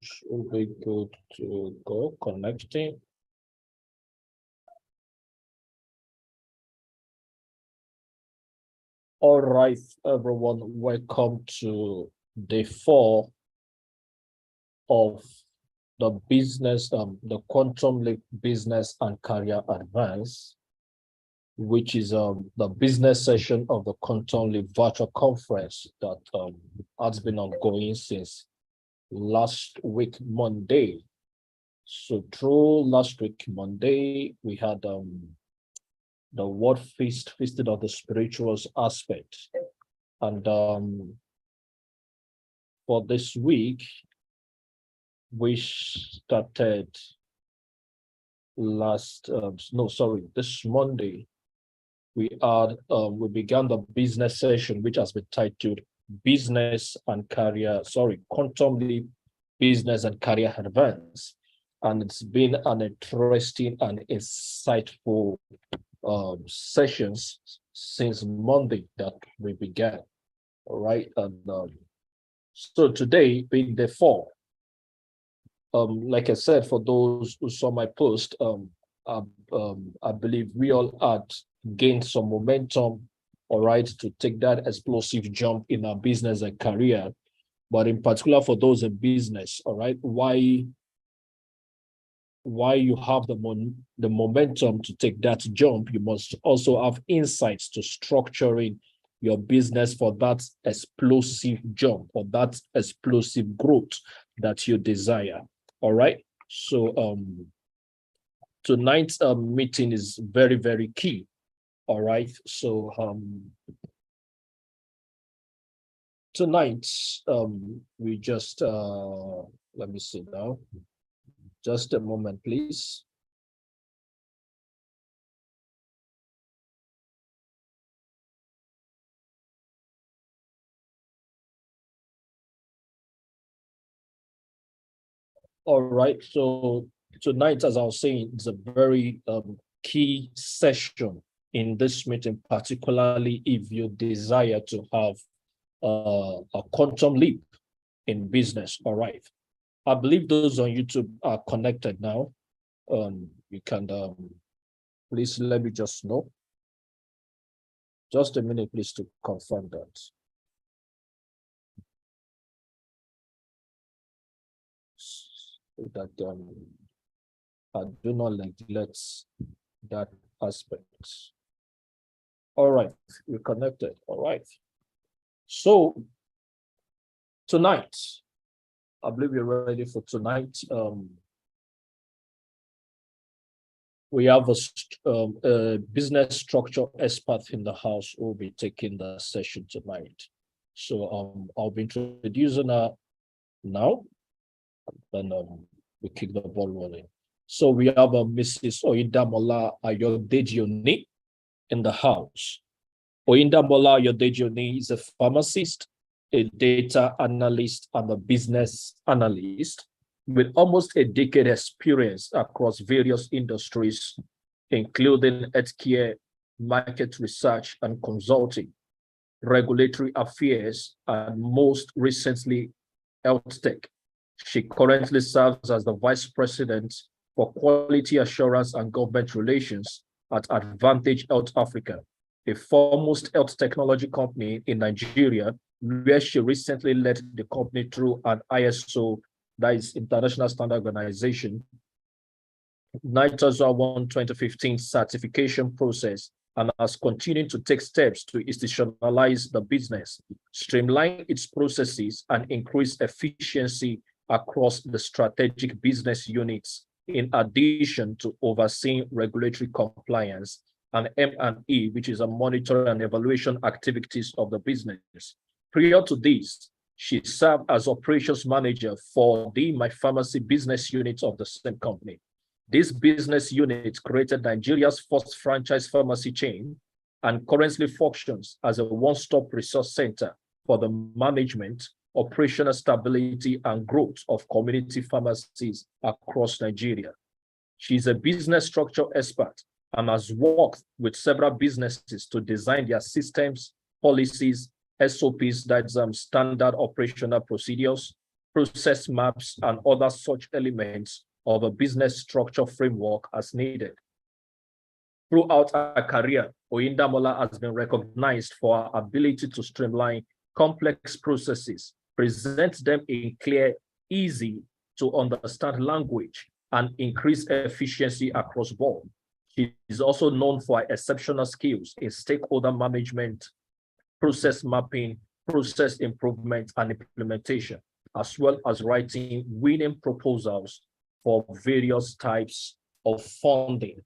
Should be good to go. Connecting. All right, everyone, welcome to day 4 of the the Quantum Leap Business and Career Advance, which is the business session of the Quantum Leap Virtual Conference that has been ongoing since last week, Monday. So through last week, Monday, we had the word feasted on the spiritual aspect. And for this week, we started this Monday, we began the business session, which has been titled Quantum Leap Business and Career Advance. And it's been an interesting and insightful sessions since Monday that we began. All right. And so today being day 4, like I said, for those who saw my post, I believe we all had gained some momentum, all right, to take that explosive jump in our business and career. But in particular for those in business, all right, why you have the momentum to take that jump, you must also have insights to structuring your business for that explosive jump or that explosive growth that you desire. All right. So tonight's meeting is very, very key. All right. So tonight we just let me see now. Just a moment, please. All right, so tonight, as I was saying, it's a very key session in this meeting, particularly if you desire to have a quantum leap in business. All right. I believe those on YouTube are connected now. You can please let me just know. Just a minute, please, to confirm that. So that I do not neglect that aspect. All right, we're connected. All right. So tonight, I believe we're ready for tonight. We have a business structure expert in the house who will be taking the session tonight. So I'll be introducing her now, and we kick the ball rolling. So we have Mrs. Oyindamola Ayodeji-Oni in the house. Oyindamola Ayodeji-Oni is a pharmacist, a data analyst, and a business analyst with almost a decade experience across various industries, including healthcare, market research and consulting, regulatory affairs, and most recently, health tech. She currently serves as the Vice President for Quality Assurance and Government Relations at Advantage Health Africa, a foremost health technology company in Nigeria, where she recently led the company through an ISO, that is International Standard Organization, 9001 2015 certification process, and has continued to take steps to institutionalize the business, streamline its processes, and increase efficiency across the strategic business units, in addition to overseeing regulatory compliance and M&E, which is a monitor and evaluation activities of the business. Prior to this, she served as operations manager for the My Pharmacy business unit of the same company. This business unit created Nigeria's first franchise pharmacy chain and currently functions as a one-stop resource center for the management, operational stability, and growth of community pharmacies across Nigeria. She's a business structure expert and has worked with several businesses to design their systems, policies, SOPs, that's standard operational procedures, process maps, and other such elements of a business structure framework as needed. Throughout her career, Oyindamola has been recognized for her ability to streamline complex processes, present them in clear, easy to understand language, and increase efficiency across board. She is also known for her exceptional skills in stakeholder management, process mapping, process improvement, and implementation, as well as writing winning proposals for various types of funding.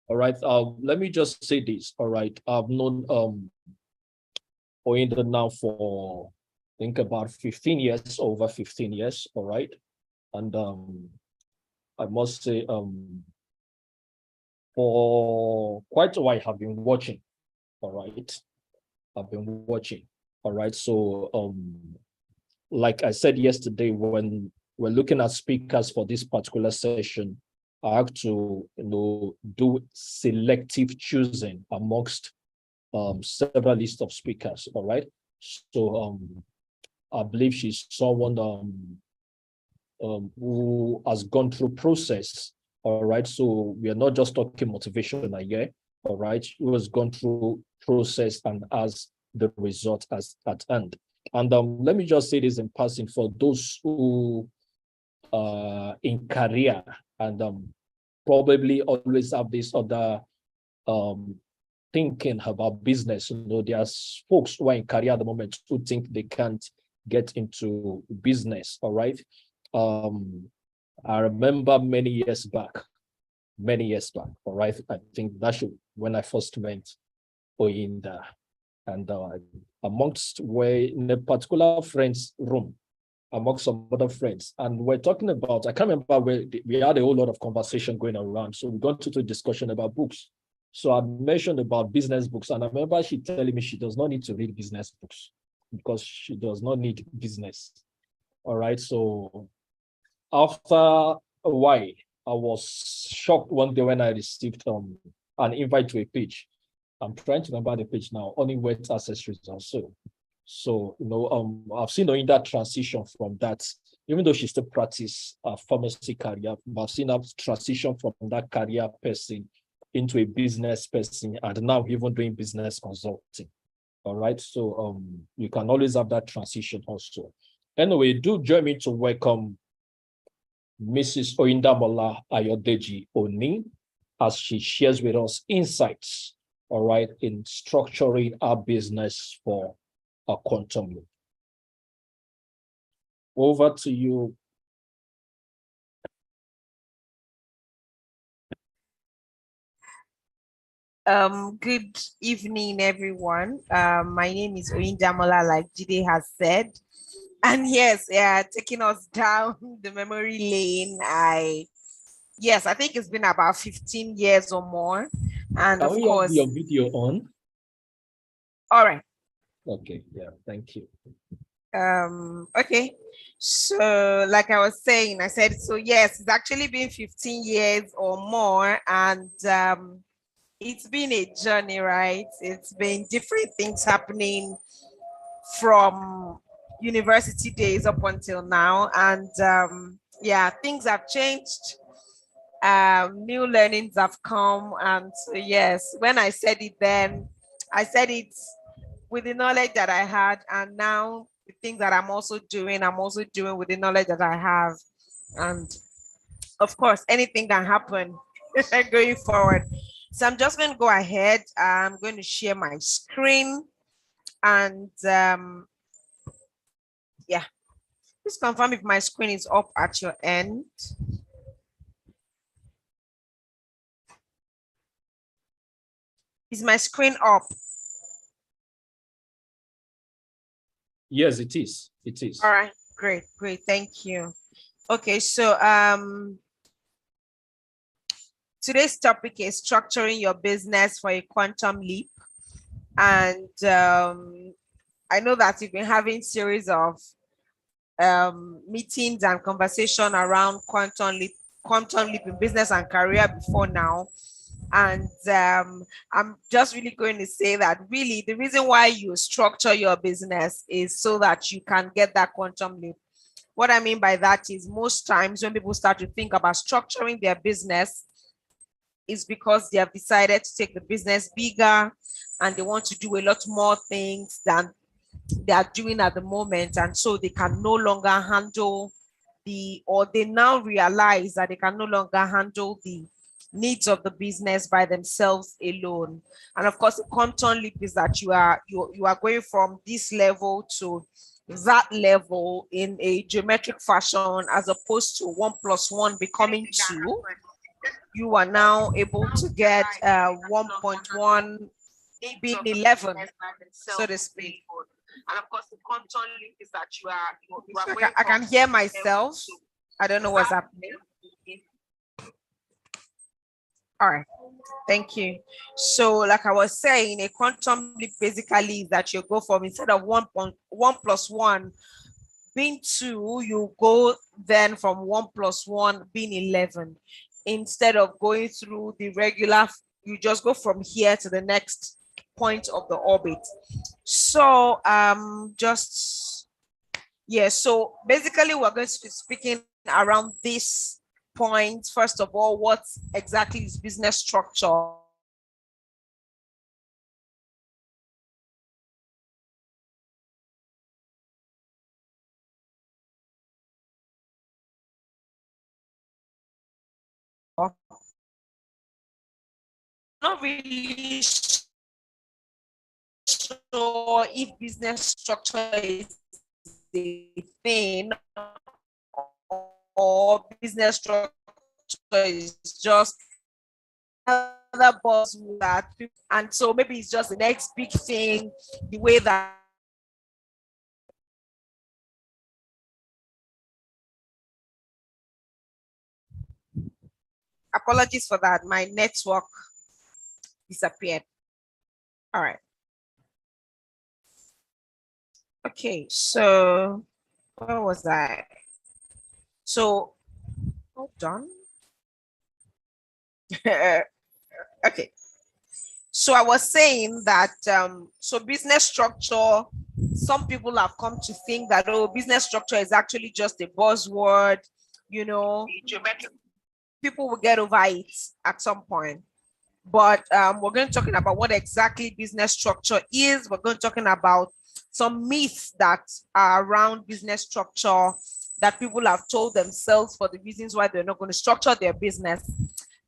All right, let me just say this. All right, I've known Oyinda now for I think about 15 years, over 15 years. All right, and I must say for quite a while I've been watching. All right, I've been watching. All right, so like I said yesterday, when we're looking at speakers for this particular session, I have to do selective choosing amongst several list of speakers. All right, so I believe she's someone who has gone through process. All right, so we are not just talking motivation here. All right, who has gone through process and has the result as at end. And let me just say this in passing for those who in career and probably always have this other thinking about business. There's folks who are in career at the moment who think they can't get into business. All right. I remember many years back. All right. I think that's when I first met Oyinda, and amongst in a particular friend's room, amongst some other friends, and we're talking about, I can't remember where we had a whole lot of conversation going around. So we got to a discussion about books. So I mentioned about business books, and I remember she telling me she does not need to read business books because she does not need business. All right. So after a while, I was shocked one day when I received an invite to a page. I'm trying to remember the page now, only wet accessories also. So, I've seen her in that transition from that, even though she still practice a pharmacy career, but I've seen her transition from that career person into a business person, and now even doing business consulting. All right. So you can always have that transition also. Anyway, do join me to welcome Mrs. Oyindamola Ayodeji-Oni as she shares with us insights, all right, in structuring our business for a quantum leap. Over to you. Good evening, everyone. My name is Oyindamola, like Jide has said. And yes, taking us down the memory lane. I think it's been about 15 years or more. And of course, have your video on. All right. Okay, yeah, thank you. Okay. So like I was saying, I said, so yes, it's actually been 15 years or more. And it's been a journey, right? It's been different things happening from university days up until now. And things have changed. New learnings have come. And so, yes, when I said it then, I said it with the knowledge that I had. And now the things that I'm also doing with the knowledge that I have. And of course, anything can happen going forward. So I'm just going to go ahead. I'm going to share my screen. And please confirm if my screen is up at your end. Is my screen up? Yes, it is. It is. All right, great. Thank you. Okay, so today's topic is structuring your business for a quantum leap. And I know that you've been having series of meetings and conversation around quantum leap in business and career before now. And I'm just really going to say that really the reason why you structure your business is so that you can get that quantum leap. What I mean by that is most times when people start to think about structuring their business is because they have decided to take the business bigger and they want to do a lot more things than they are doing at the moment. And so they can no longer handle or they now realize that they can no longer handle the needs of the business by themselves alone. And of course, the quantum leap is that you are going from this level to that level in a geometric fashion, as opposed to 1 + 1 becoming 2. You are now able to get 1.1 being 11, so to speak. And of course, the quantum leap is that you are I can hear myself. I don't know what's happening. All right, thank you. So like I was saying, a quantum leap basically is that you go from, instead of 1.1 + 1 being 2, you go then from 1 + 1 being 11. Instead of going through the regular, you just go from here to the next point of the orbit. So so basically we're going to be speaking around this point. First of all, what exactly is business structure? Not really sure if business structure is a thing or business structure is just another buzzword, and so maybe it's just the next big thing, the way that apologies for that, my network disappeared. All right. Okay, so where was I? So hold on. Okay. So I was saying that so business structure, some people have come to think that, oh, business structure is actually just a buzzword, people will get over it at some point. But we're going to talking about what exactly business structure is. We're going to talking about some myths that are around business structure that people have told themselves for the reasons why they're not going to structure their business.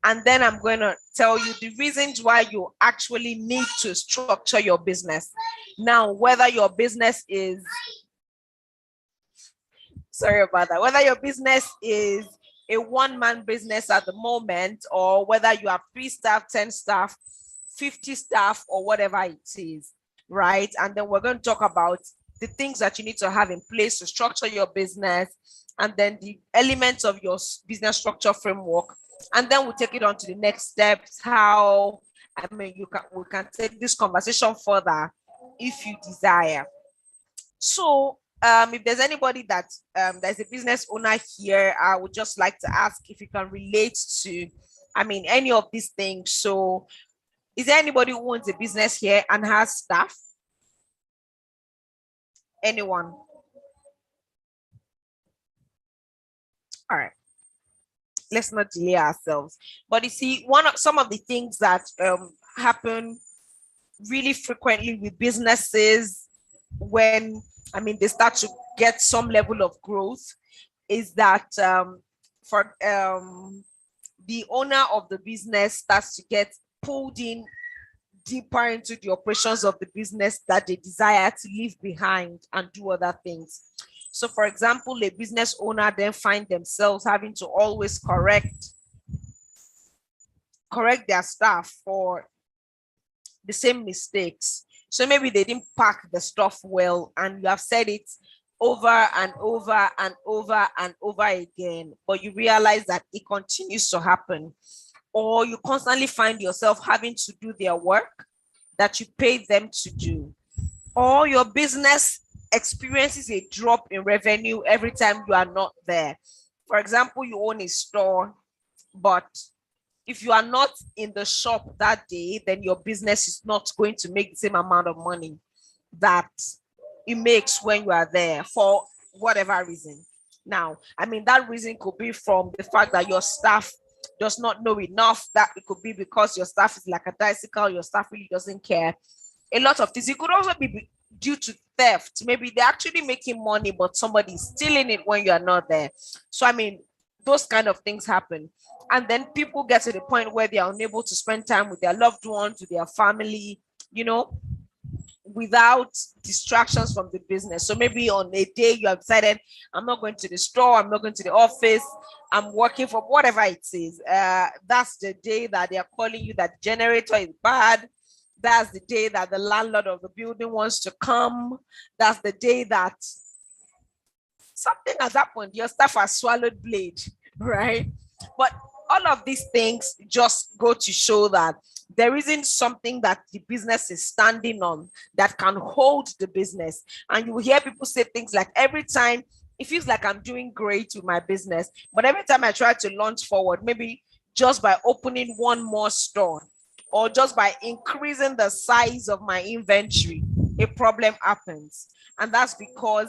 And then I'm going to tell you the reasons why you actually need to structure your business. Now, whether your business is, sorry about that, whether your business is a one-man business at the moment, or whether you have 3 staff, 10 staff, 50 staff, or whatever it is, right? And then we're going to talk about the things that you need to have in place to structure your business, and then the elements of your business structure framework. And then we'll take it on to the next steps, how, we can take this conversation further if you desire. So if there's anybody that there's a business owner here, I would just like to ask if you can relate to, any of these things. So is there anybody who owns a business here and has staff? Anyone? All right. Let's not delay ourselves. But you see, some of the things that happen really frequently with businesses when they start to get some level of growth is that for the owner of the business starts to get pulled in deeper into the operations of the business that they desire to leave behind and do other things. So for example, a business owner then find themselves having to always correct their staff for the same mistakes. So maybe they didn't pack the stuff well, and you have said it over and over and over and over again, but you realize that it continues to happen. Or you constantly find yourself having to do their work that you paid them to do. Or your business experiences a drop in revenue every time you are not there. For example, you own a store, but if you are not in the shop that day, then your business is not going to make the same amount of money that it makes when you are there for whatever reason. Now, I mean, that reason could be from the fact that your staff does not know enough. That it could be because your staff is like a bicycle, your staff really doesn't care. A lot of things. It could also be due to theft. Maybe they're actually making money, but somebody's stealing it when you are not there. So, I mean, those kind of things happen. And then people get to the point where they are unable to spend time with their loved ones, with their family, you know, without distractions from the business. So maybe on a day you have decided, I'm not going to the store, I'm not going to the office, I'm working from whatever it is. That's the day that they are calling you that generator is bad. That's the day that the landlord of the building wants to come. That's the day that something has happened. Your staff has swallowed blade, right? But all of these things just go to show that there isn't something that the business is standing on that can hold the business. And you will hear people say things like, every time it feels like I'm doing great with my business, but every time I try to launch forward, maybe just by opening one more store or just by increasing the size of my inventory, a problem happens. And that's because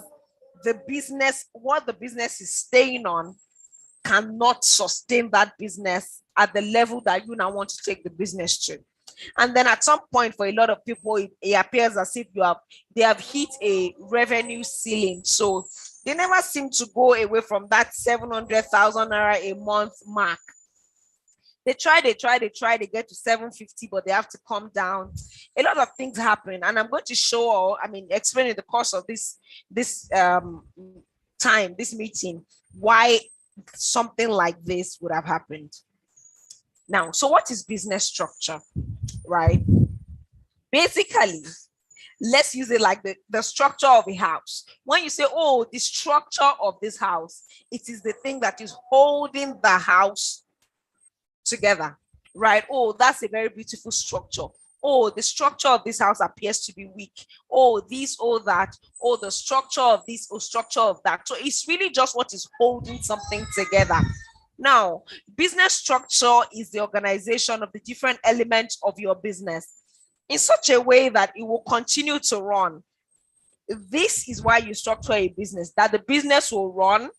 the business, what the business is staying on, cannot sustain that business at the level that you now want to take the business to. And then at some point, for a lot of people, it appears as if they have hit a revenue ceiling. So they never seem to go away from that 700,000 naira a month mark. They get to 750, but they have to come down. A lot of things happen, and I'm going to show, explain in the course of this meeting, why something like this would have happened. Now, so what is business structure, right? Basically, let's use it like the structure of a house. When you say, oh, the structure of this house, it is the thing that is holding the house together, right? Oh, that's a very beautiful structure. Oh, the structure of this house appears to be weak. Oh, this, oh, that. Oh, the structure of this, or structure of that. So it's really just what is holding something together. Now, business structure is the organization of the different elements of your business in such a way that it will continue to run. This is why you structure a business, that the business will run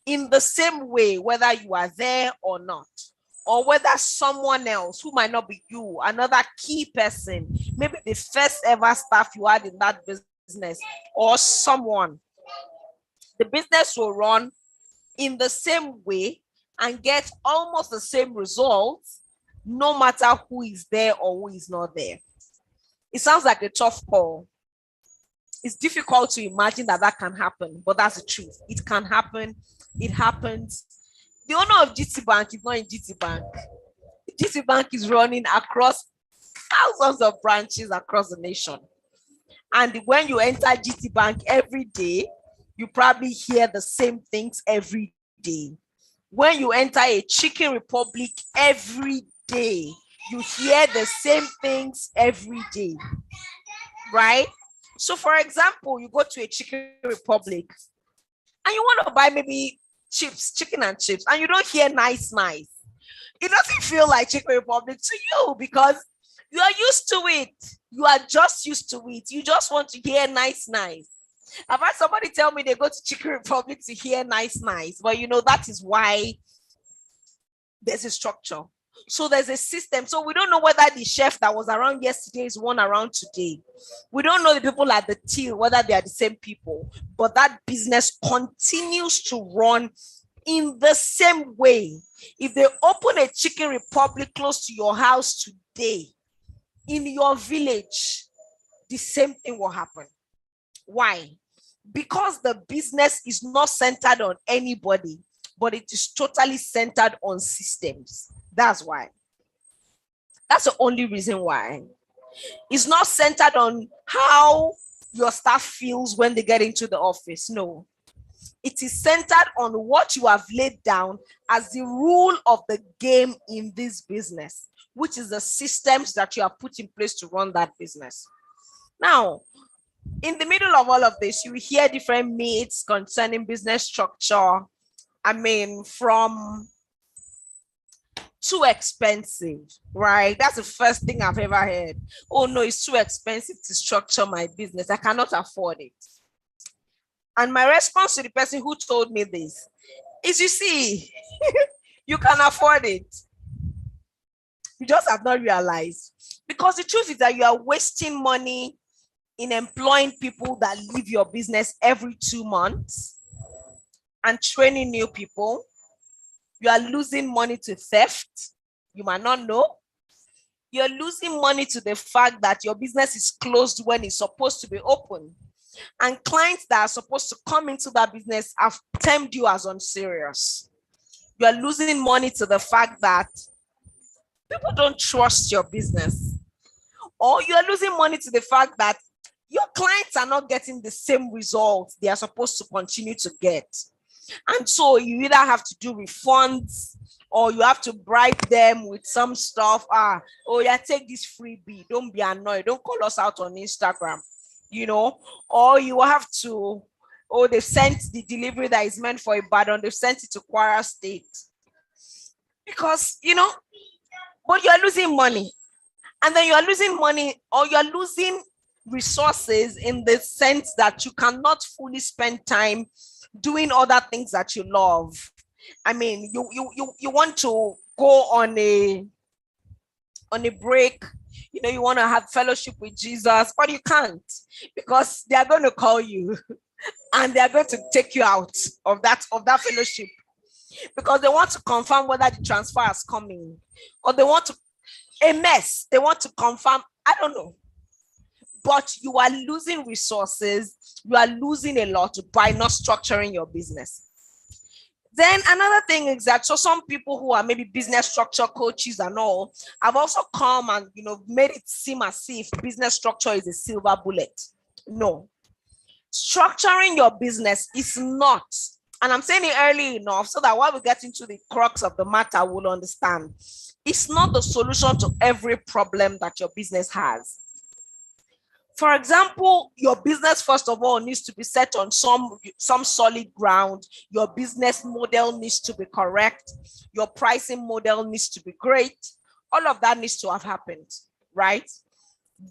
in the same way, whether you are there or not, or whether someone else who might not be you, another key person, maybe the first ever staff you had in that business, or someone, the business will run in the same way and get almost the same results, no matter who is there or who is not there. It sounds like a tough call. It's difficult to imagine that can happen, but that's the truth. It can happen. It happens. The owner of GT Bank is not in GT Bank. GT Bank is running across thousands of branches across the nation. And when you enter GT Bank every day, you probably hear the same things every day. When you enter a Chicken Republic every day, you hear the same things every day, right? So for example, you go to a Chicken Republic and you want to buy maybe chicken and chips, and you don't hear nice. It doesn't feel like Chicken Republic to you because you are used to it. You are just used to it. You just want to hear nice. I've had somebody tell me they go to Chicken Republic to hear nice. But that is why there's a structure. So there's a system. So we don't know whether the chef that was around yesterday is one around today. We don't know the people at the till, whether they are the same people. But that business continues to run in the same way. If they open a Chicken Republic close to your house today, in your village, the same thing will happen. Why? Because the business is not centered on anybody, but it is totally centered on systems. That's why. That's the only reason why. It's not centered on how your staff feels when they get into the office. No. It is centered on what you have laid down as the rule of the game in this business, which is the systems that you have put in place to run that business. Now, in the middle of all of this, you hear different myths concerning business structure. From too expensive, right? That's the first thing I've ever heard. Oh no, it's too expensive to structure my business. I cannot afford it. And my response to the person who told me this is, you see, you can afford it. You just have not realized. Because the truth is that you are wasting money in employing people that leave your business every 2 months and training new people. You are losing money to theft. You might not know. You're losing money to the fact that your business is closed when it's supposed to be open. And clients that are supposed to come into that business have termed you as unserious. You are losing money to the fact that people don't trust your business. Or you are losing money to the fact that your clients are not getting the same results they are supposed to continue to get. And so you either have to do refunds or you have to bribe them with some stuff. Oh yeah, take this freebie. Don't be annoyed. Don't call us out on Instagram, or you have to, they've sent the delivery that is meant for Ibadan, they've sent it to Kwara State. Because, but you're losing money. And then you're losing money, or you're losing resources in the sense that you cannot fully spend time doing other things that you love. I mean, you want to go on a break, you want to have fellowship with Jesus, but you can't, because they are going to call you and they are going to take you out of that fellowship, because they want to confirm whether the transfer is coming, or they want to confirm, I don't know. But you are losing resources, you are losing a lot by not structuring your business. Then another thing is that, so some people who are maybe business structure coaches and all have also come and made it seem as if business structure is a silver bullet. No, structuring your business is not, and I'm saying it early enough so that while we get into the crux of the matter, we'll understand. It's not the solution to every problem that your business has. For example, your business, first of all, needs to be set on some solid ground. Your business model needs to be correct. Your pricing model needs to be great. All of that needs to have happened, right?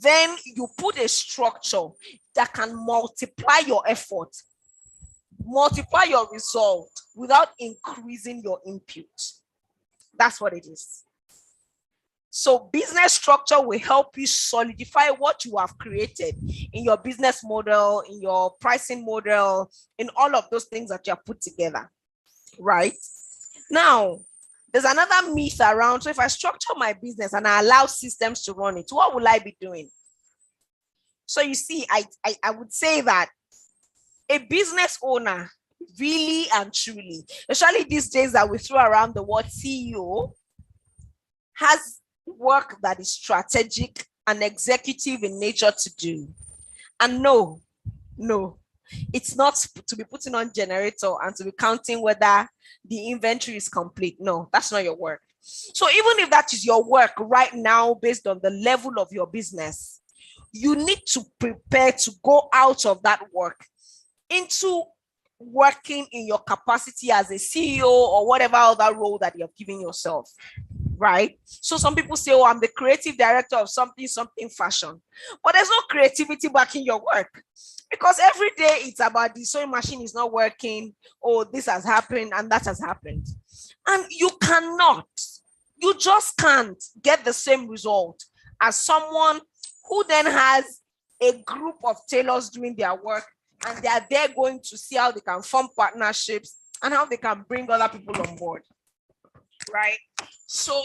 Then you put a structure that can multiply your effort, multiply your result without increasing your input. That's what it is. So business structure will help you solidify what you have created in your business model, in your pricing model, in all of those things that you have put together, right? Now, there's another myth around. So if I structure my business and I allow systems to run it, what will I be doing? So you see, I would say that a business owner, really and truly, especially these days that we throw around the word CEO, has work that is strategic and executive in nature to do. And no, it's not to be putting on generator and to be counting whether the inventory is complete. No, that's not your work. So even if that is your work right now, based on the level of your business, you need to prepare to go out of that work into working in your capacity as a CEO or whatever other role that you're giving yourself. Right? So some people say, I'm the creative director of something fashion, but there's no creativity backing your work, because every day it's about the sewing machine is not working, or this has happened and that has happened. And you just can't get the same result as someone who then has a group of tailors doing their work, and they are there going to see how they can form partnerships and how they can bring other people on board. Right? So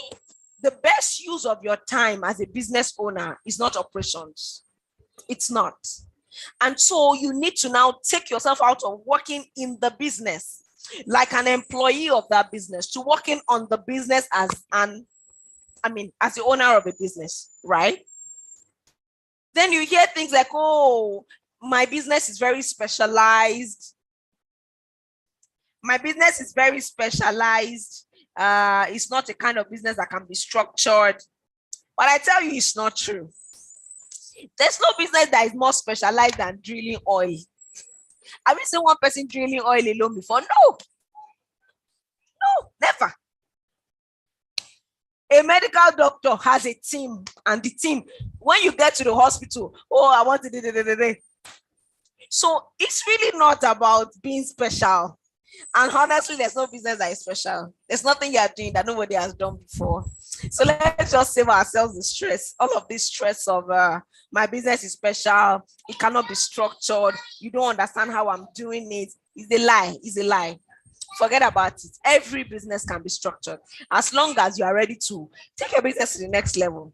the best use of your time as a business owner is not operations. It's not. And so you need to now take yourself out of working in the business like an employee of that business to working on the business as the owner of a business, right? Then you hear things like, my business is very specialized. It's not a kind of business that can be structured. But I tell you, it's not true. There's no business that is more specialized than drilling oil. Have you seen one person drilling oil alone before? No, never. A medical doctor has a team, and the team, when you get to the hospital, I want to do. So it's really not about being special. And honestly, there's no business that is special. There's nothing you are doing that nobody has done before. So let's just save ourselves the stress. All of this stress of my business is special. It cannot be structured. You don't understand how I'm doing it. It's a lie. It's a lie. Forget about it. Every business can be structured as long as you are ready to take your business to the next level.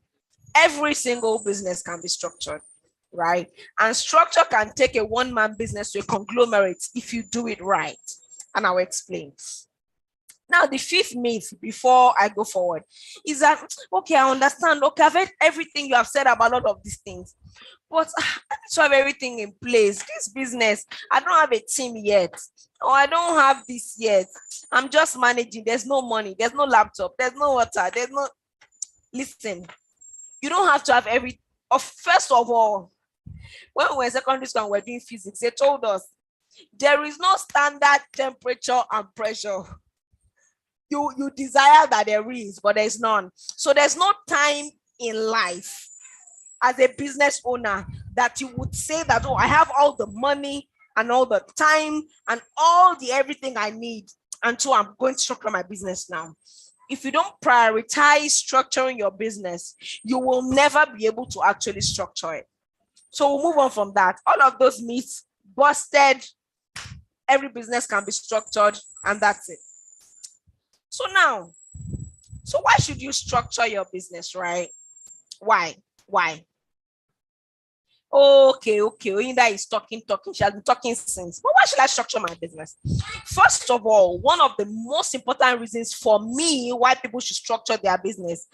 Every single business can be structured, right? And structure can take a one-man business to a conglomerate if you do it right. And I'll explain. Now, the fifth myth before I go forward is that, okay, I understand. Okay, I've heard everything you have said about all of these things, but I need to have everything in place. This business, I don't have a team yet, or I don't have this yet. I'm just managing. There's no money. There's no laptop. There's no water. There's no. Listen, you don't have to have every. First of all, when we were in secondary school and we were doing physics, they told us there is no standard temperature and pressure. You desire that there is, but there's none. So there's no time in life as a business owner that you would say that, oh, I have all the money and all the time and all the everything I need, and so I'm going to structure my business now. If you don't prioritize structuring your business, you will never be able to actually structure it. So we'll move on from that. All of those myths busted. Every business can be structured, and that's it. So now, so why should you structure your business, right? Why? Okay. Oyinda is talking. She has been talking since. But why should I structure my business? First of all, one of the most important reasons for me why people should structure their business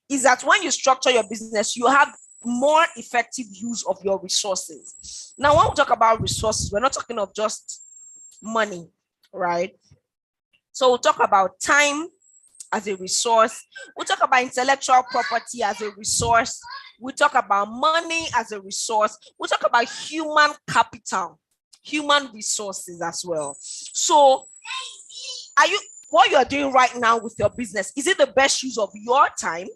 is that when you structure your business, you have more effective use of your resources. Now, when we talk about resources, we're not talking of just money, right? So we'll talk about time as a resource. We'll talk about intellectual property as a resource. We'll talk about money as a resource. We'll talk about human capital, human resources as well. So what you're doing right now with your business, is it the best use of your time?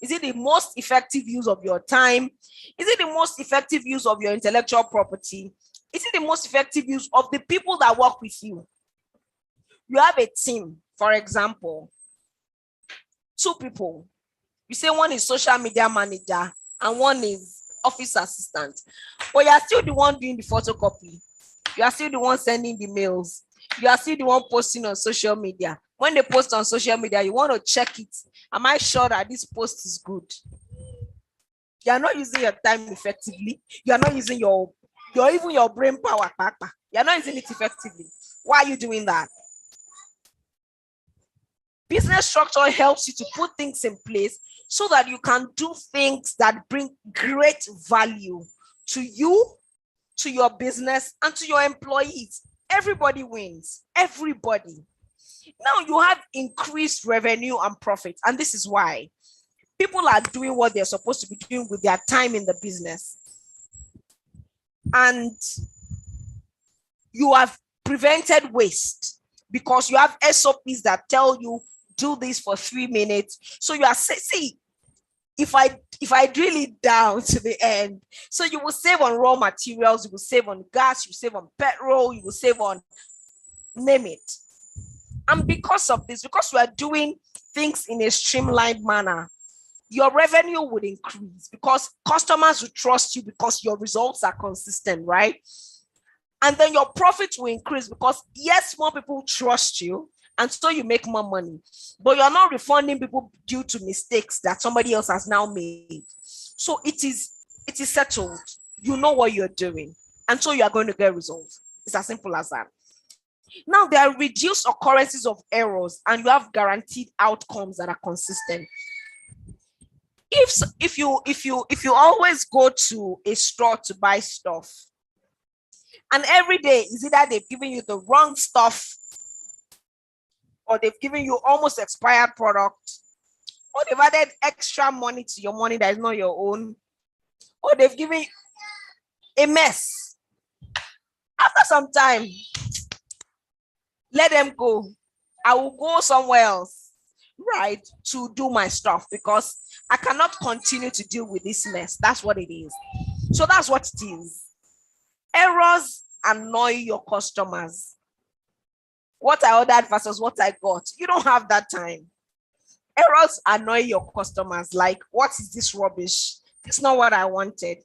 Is it the most effective use of your time? Is it the most effective use of your intellectual property? Is it the most effective use of the people that work with you? You have a team, for example, 2 people. You say one is social media manager and one is office assistant, but you are still the one doing the photocopy. You are still the one sending the mails. You are still the one posting on social media. When they post on social media, you want to check it. Am I sure that this post is good? You are not using your time effectively. You are not using even your brain power. You are not using it effectively. Why are you doing that? Business structure helps you to put things in place so that you can do things that bring great value to you, to your business, and to your employees. Everybody wins. Everybody. Now you have increased revenue and profit, and this is why people are doing what they're supposed to be doing with their time in the business. And you have prevented waste because you have SOPs that tell you do this for 3 minutes. So you are see, if I drill it down to the end, so you will save on raw materials, you will save on gas, you will save on petrol, you will save on name it. And because of this, because you are doing things in a streamlined manner, your revenue would increase because customers will trust you because your results are consistent, right? And then your profit will increase because yes, more people trust you, and so you make more money, but you're not refunding people due to mistakes that somebody else has now made. So it is settled. You know what you're doing, and so you are going to get results. It's as simple as that. Now there are reduced occurrences of errors, and you have guaranteed outcomes that are consistent. If you always go to a store to buy stuff, and every day is either they've given you the wrong stuff, or they've given you almost expired product, or they've added extra money to your money that is not your own, or they've given you a mess. After some time, let them go. I will go somewhere else, right, to do my stuff because I cannot continue to deal with this mess. That's what it is. So that's what it is. Errors annoy your customers. What I ordered versus what I got. You don't have that time. Errors annoy your customers. Like, what is this rubbish? It's not what I wanted.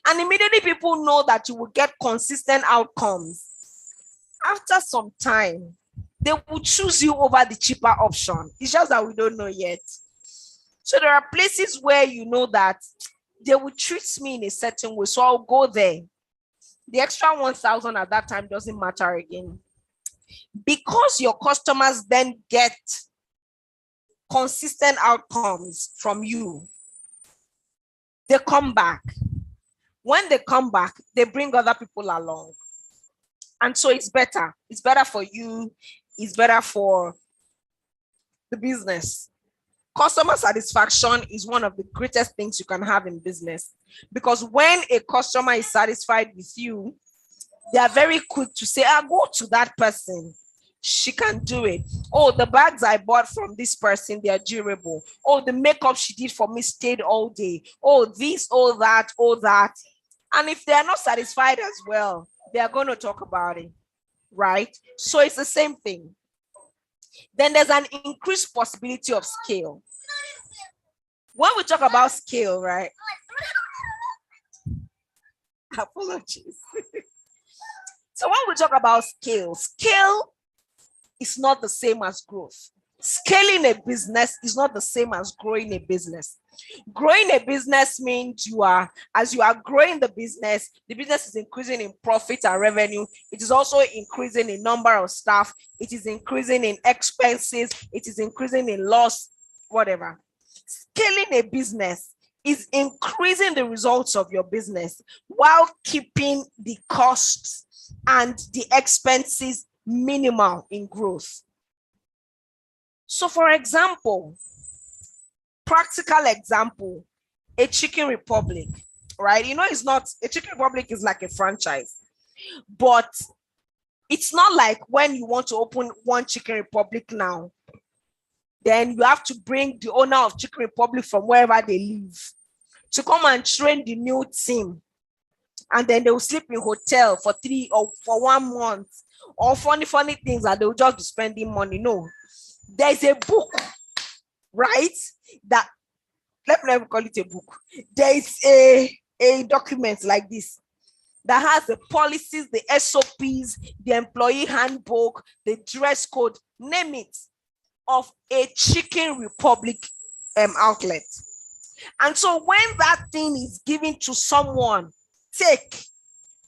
And immediately people know that you will get consistent outcomes. After some time, they will choose you over the cheaper option. It's just that we don't know yet. So there are places where you know that they will treat me in a certain way, so I'll go there. The extra 1,000 at that time doesn't matter again. Because your customers then get consistent outcomes from you, they come back. When they come back, they bring other people along. And so it's better. It's better for you. It's better for the business. Customer satisfaction is one of the greatest things you can have in business, because when a customer is satisfied with you, they are very quick to say, go to that person. She can do it. Oh, the bags I bought from this person, they are durable. Oh, the makeup she did for me stayed all day. Oh, this, all that, all that. And if they are not satisfied as well, they are going to talk about it, right? So it's the same thing. Then there's an increased possibility of scale. When we talk about scale, right? Apologies. So when we talk about scale is not the same as growth. Scaling a business is not the same as growing a business. Growing a business means as you are growing the business is increasing in profit and revenue. It is also increasing in number of staff. It is increasing in expenses. It is increasing in loss, whatever. Scaling a business is increasing the results of your business while keeping the costs and the expenses minimal in growth. So for example, practical example, a Chicken Republic, right? It's not, a Chicken Republic is like a franchise, but it's not like when you want to open one Chicken Republic now, then you have to bring the owner of Chicken Republic from wherever they live to come and train the new team. And then they will sleep in hotel for 3 or for 1 month, or funny things, and they will just be spending money. No, there's a book, right? That, let me never call it a book. There is a document like this that has the policies, the SOPs, the employee handbook, the dress code, name it, of a Chicken Republic outlet. And so when that thing is given to someone,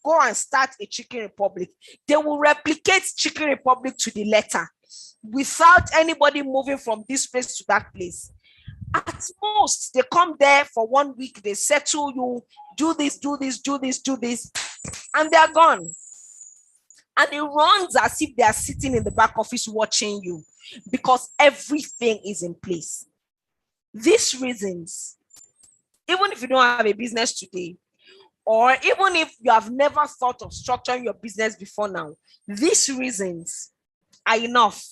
go and start a Chicken Republic, they will replicate Chicken Republic to the letter without anybody moving from this place to that place. At most, they come there for 1 week, they settle you, do this, and they're gone. And it runs as if they are sitting in the back office watching you, because everything is in place. These reasons, even if you don't have a business today, or even if you have never thought of structuring your business before now, these reasons are enough.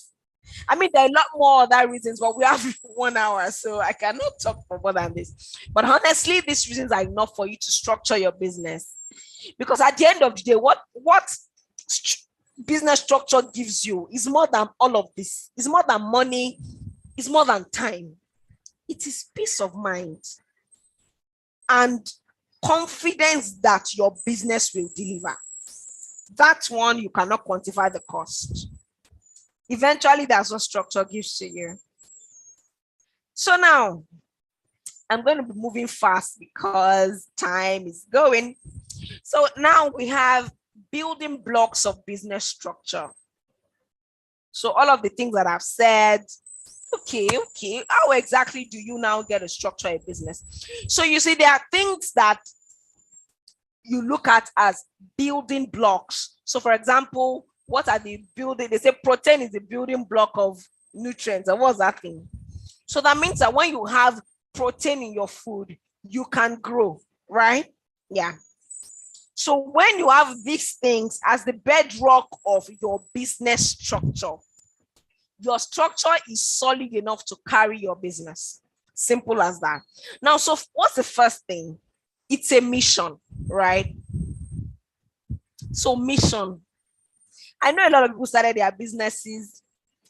I mean, there are a lot more other reasons, but we have 1 hour, so I cannot talk for more than this. But honestly, these reasons are enough for you to structure your business. Because at the end of the day, what business structure gives you is more than all of this. It's more than money. It's more than time. It is peace of mind and confidence that your business will deliver. That one, you cannot quantify the cost. Eventually, that's what structure gives to you. So now, I'm going to be moving fast because time is going. So now we have building blocks of business structure. So all of the things that I've said, okay, how exactly do you now get a structure a business? So you see, there are things that you look at as building blocks. So for example, what are the building? They say protein is the building block of nutrients. And what's that thing? So that means that when you have protein in your food, you can grow, right? Yeah. So when you have these things as the bedrock of your business structure, your structure is solid enough to carry your business. Simple as that. Now, so what's the first thing? It's a mission, right? So mission. I know a lot of people started their businesses.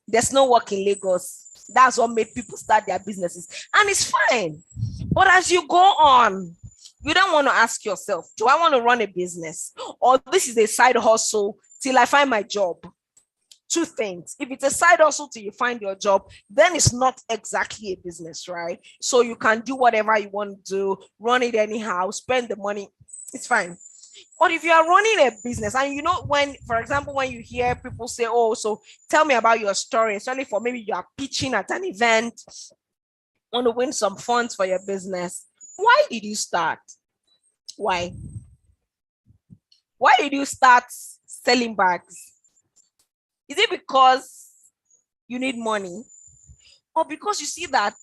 There's no work in Lagos. That's what made people start their businesses. And it's fine. But as you go on, you don't want to ask yourself, do I want to run a business? Or this is a side hustle till I find my job? Two things. If it's a side hustle till you find your job, then it's not exactly a business, right? So you can do whatever you want to do, run it anyhow, spend the money. It's fine. But if you are running a business, and you know, when, for example, when you hear people say, oh, so tell me about your story, especially for maybe you are pitching at an event, want to win some funds for your business. Why did you start? Why? Why did you start selling bags? Is it because you need money? Or because you see that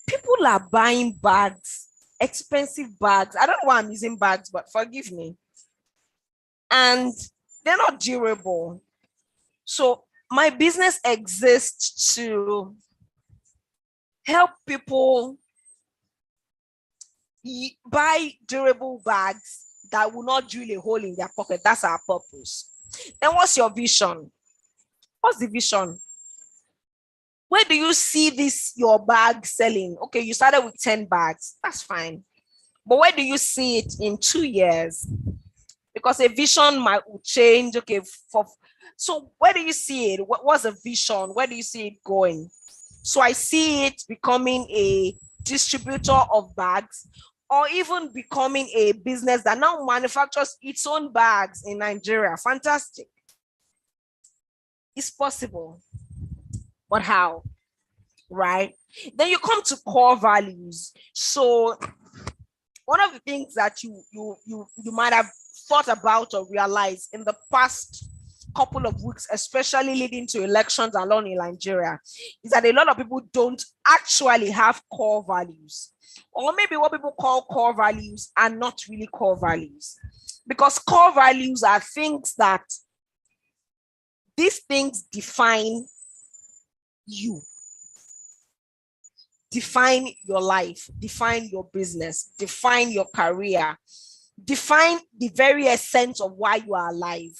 people are buying bags, expensive bags? I don't know why I'm using bags, but forgive me. And they're not durable. So my business exists to help people buy durable bags that will not drill a hole in their pocket. That's our purpose. Then what's your vision? What's the vision? Where do you see this, your bag selling? Okay, you started with 10 bags. That's fine. But where do you see it in 2 years? Because a vision might change. Okay, so where do you see it? What's a vision? Where do you see it going? So I see it becoming a distributor of bags, or even becoming a business that now manufactures its own bags in Nigeria. Fantastic. It's possible. But how? Right? Then you come to core values. So one of the things that you might have thought about or realized in the past couple of weeks, especially leading to elections along in Nigeria, is that a lot of people don't actually have core values. Or maybe what people call core values are not really core values. Because core values are things that, these things define you, define your life, define your business, define your career, define the very essence of why you are alive.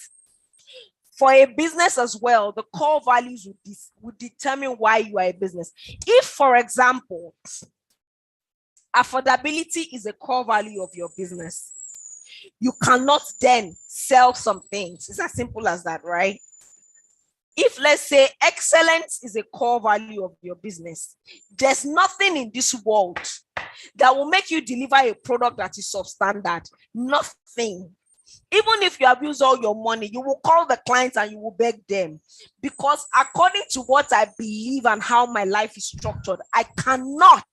For a business as well, the core values would determine why you are a business. If, for example, affordability is a core value of your business, you cannot then sell some things. It's as simple as that, right? If, let's say, excellence is a core value of your business, there's nothing in this world that will make you deliver a product that is substandard. Nothing. Even if you have used all your money, you will call the clients and you will beg them. Because according to what I believe and how my life is structured, I cannot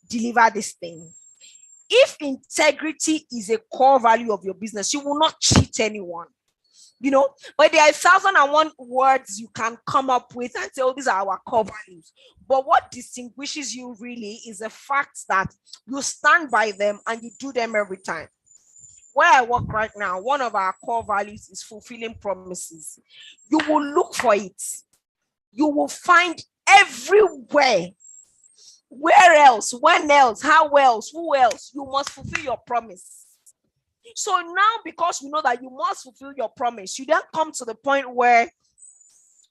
deliver this thing. If integrity is a core value of your business, you will not cheat anyone. You know, but there are 1,001 words you can come up with and say, oh, these are our core values. But what distinguishes you really is the fact that you stand by them and you do them every time. Where I work right now, one of our core values is fulfilling promises. You will look for it. You will find everywhere. Where else? When else? How else? Who else? You must fulfill your promise. So now, because we know that you must fulfill your promise, you then come to the point where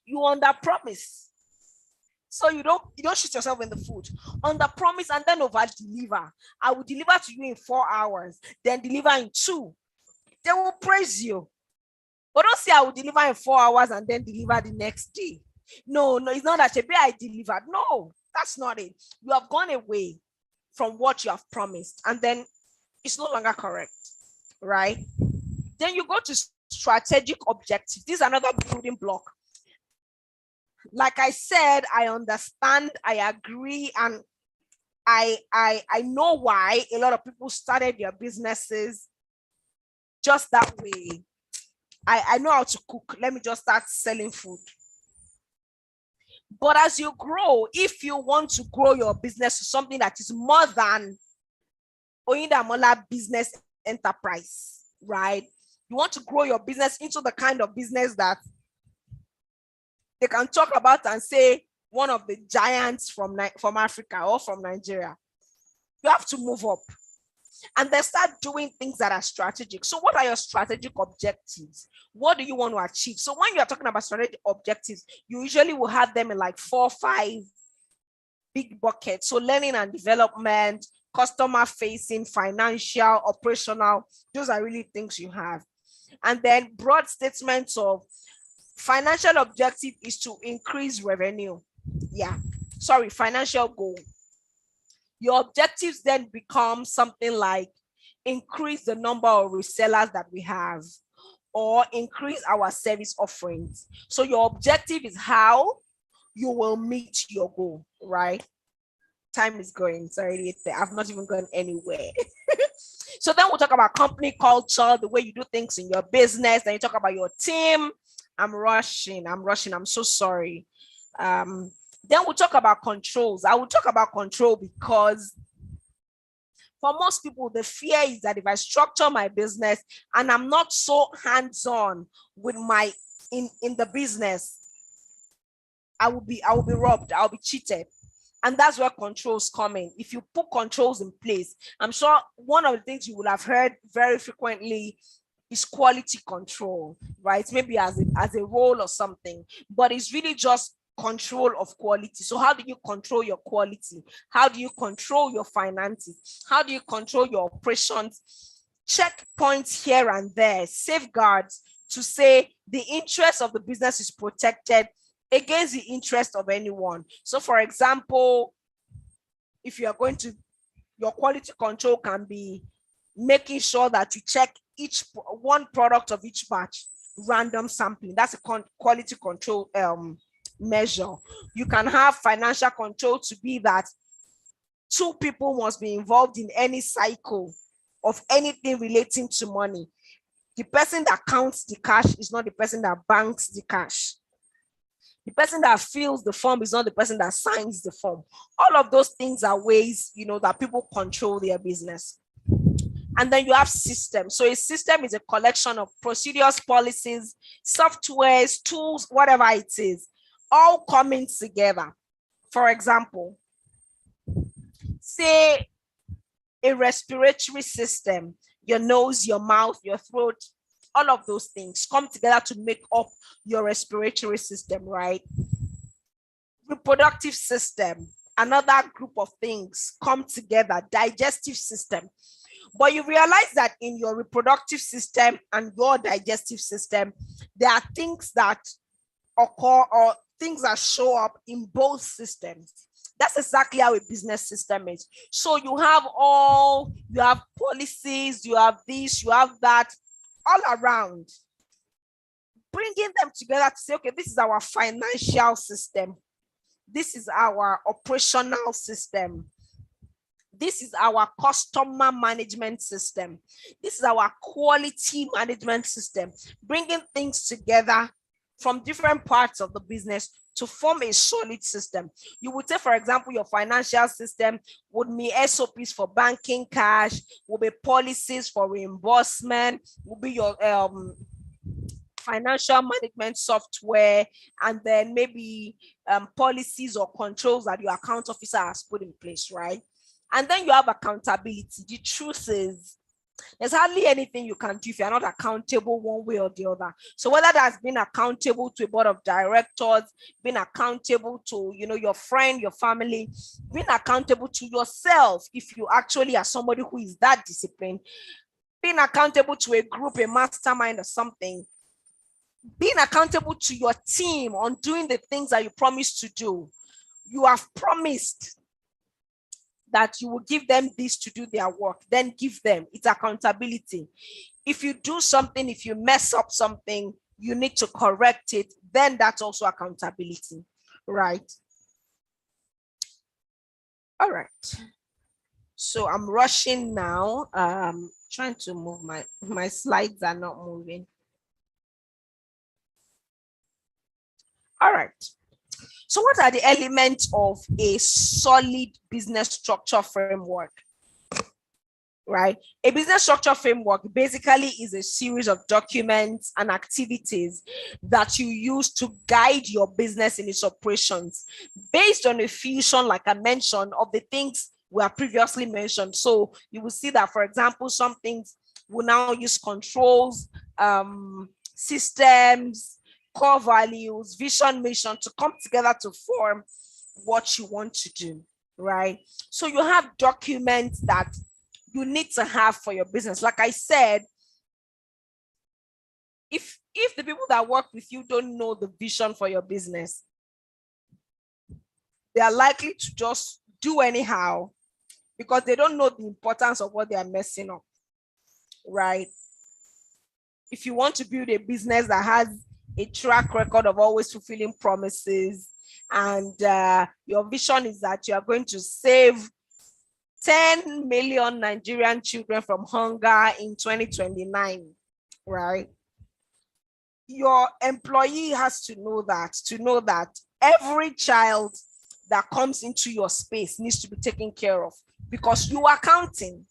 you under promise. So you don't shoot yourself in the foot. Under promise and then over deliver. I will deliver to you in 4 hours, then deliver in 2. They will praise you. But don't say I will deliver in 4 hours and then deliver the next day. No, it's not that I delivered. No, that's not it. You have gone away from what you have promised, and then it's no longer correct. Right? Then you go to strategic objectives. This is another building block. Like I said, I understand, I agree, and I know why a lot of people started their businesses just that way. I know how to cook. Let me just start selling food. But as you grow, if you want to grow your business to something that is more than Oyindamola business enterprise, right? You want to grow your business into the kind of business that they can talk about and say one of the giants from Africa or from Nigeria. You have to move up. and then start doing things that are strategic. So what are your strategic objectives? What do you want to achieve? So when you're talking about strategic objectives, you usually will have them in like 4 or 5 big buckets. So learning and development, customer facing, financial, operational, those are really things you have. And then broad statements of financial objective is to increase revenue. Yeah, sorry, financial goal. Your objectives then become something like increase the number of resellers that we have, or increase our service offerings. So your objective is how you will meet your goal, right? Time is going, it's already there. I've not even gone anywhere. So then we'll talk about company culture, the way you do things in your business. Then you talk about your team. I'm rushing, I'm so sorry. Then we'll talk about controls. I will talk about control because for most people, the fear is that if I structure my business and I'm not so hands-on with my in the business, I will be robbed, I'll be cheated. And that's where controls come in. If you put controls in place, I'm sure one of the things you will have heard very frequently is quality control, right? Maybe as a role or something, but it's really just control of quality. So how do you control your quality? How do you control your finances? How do you control your operations? Checkpoints here and there, safeguards to say the interest of the business is protected against the interest of anyone. So for example, if you are going to, your quality control can be making sure that you check each one product of each batch, random sampling. That's a quality control measure. You can have financial control to be that 2 people must be involved in any cycle of anything relating to money. The person that counts the cash is not the person that banks the cash. The person that fills the form is not the person that signs the form. All of those things are ways, that people control their business. And then you have systems. So a system is a collection of procedures, policies, softwares, tools, whatever it is, all coming together. For example, say a respiratory system, your nose, your mouth, your throat, all of those things come together to make up your respiratory system, right? Reproductive system, another group of things come together, digestive system. But you realize that in your reproductive system and your digestive system, there are things that occur or things that show up in both systems. That's exactly how a business system is. So you have policies, you have this, you have that, all around. Bringing them together to say, okay, this is our financial system. This is our operational system. This is our customer management system. This is our quality management system. Bringing things together from different parts of the business to form a solid system. You would say, for example, your financial system would be SOPs for banking cash, will be policies for reimbursement, will be your financial management software, and then maybe policies or controls that your account officer has put in place, right? And then you have accountability. The truth is, there's hardly anything you can do if you're not accountable one way or the other. So whether that's being accountable to a board of directors, being accountable to, your friend, your family, being accountable to yourself, if you actually are somebody who is that disciplined, being accountable to a group, a mastermind or something, being accountable to your team on doing the things that you promised to do. You have promised that you will give them this to do their work, then give them. It's accountability. If you do something, if you mess up something, you need to correct it, then that's also accountability, right? All right. So I'm rushing now. Trying to move my slides are not moving. All right. So what are the elements of a solid business structure framework? Right? A business structure framework basically is a series of documents and activities that you use to guide your business in its operations based on a fusion, like I mentioned, of the things were previously mentioned. So you will see that, for example, some things will now use controls, systems, core values, vision, mission to come together to form what you want to do, right? So you have documents that you need to have for your business. Like I said, if the people that work with you don't know the vision for your business, they are likely to just do anyhow because they don't know the importance of what they are messing up, right? If you want to build a business that has a track record of always fulfilling promises, and your vision is that you are going to save 10 million Nigerian children from hunger in 2029, right? Your employee has to know that every child that comes into your space needs to be taken care of because you are counting.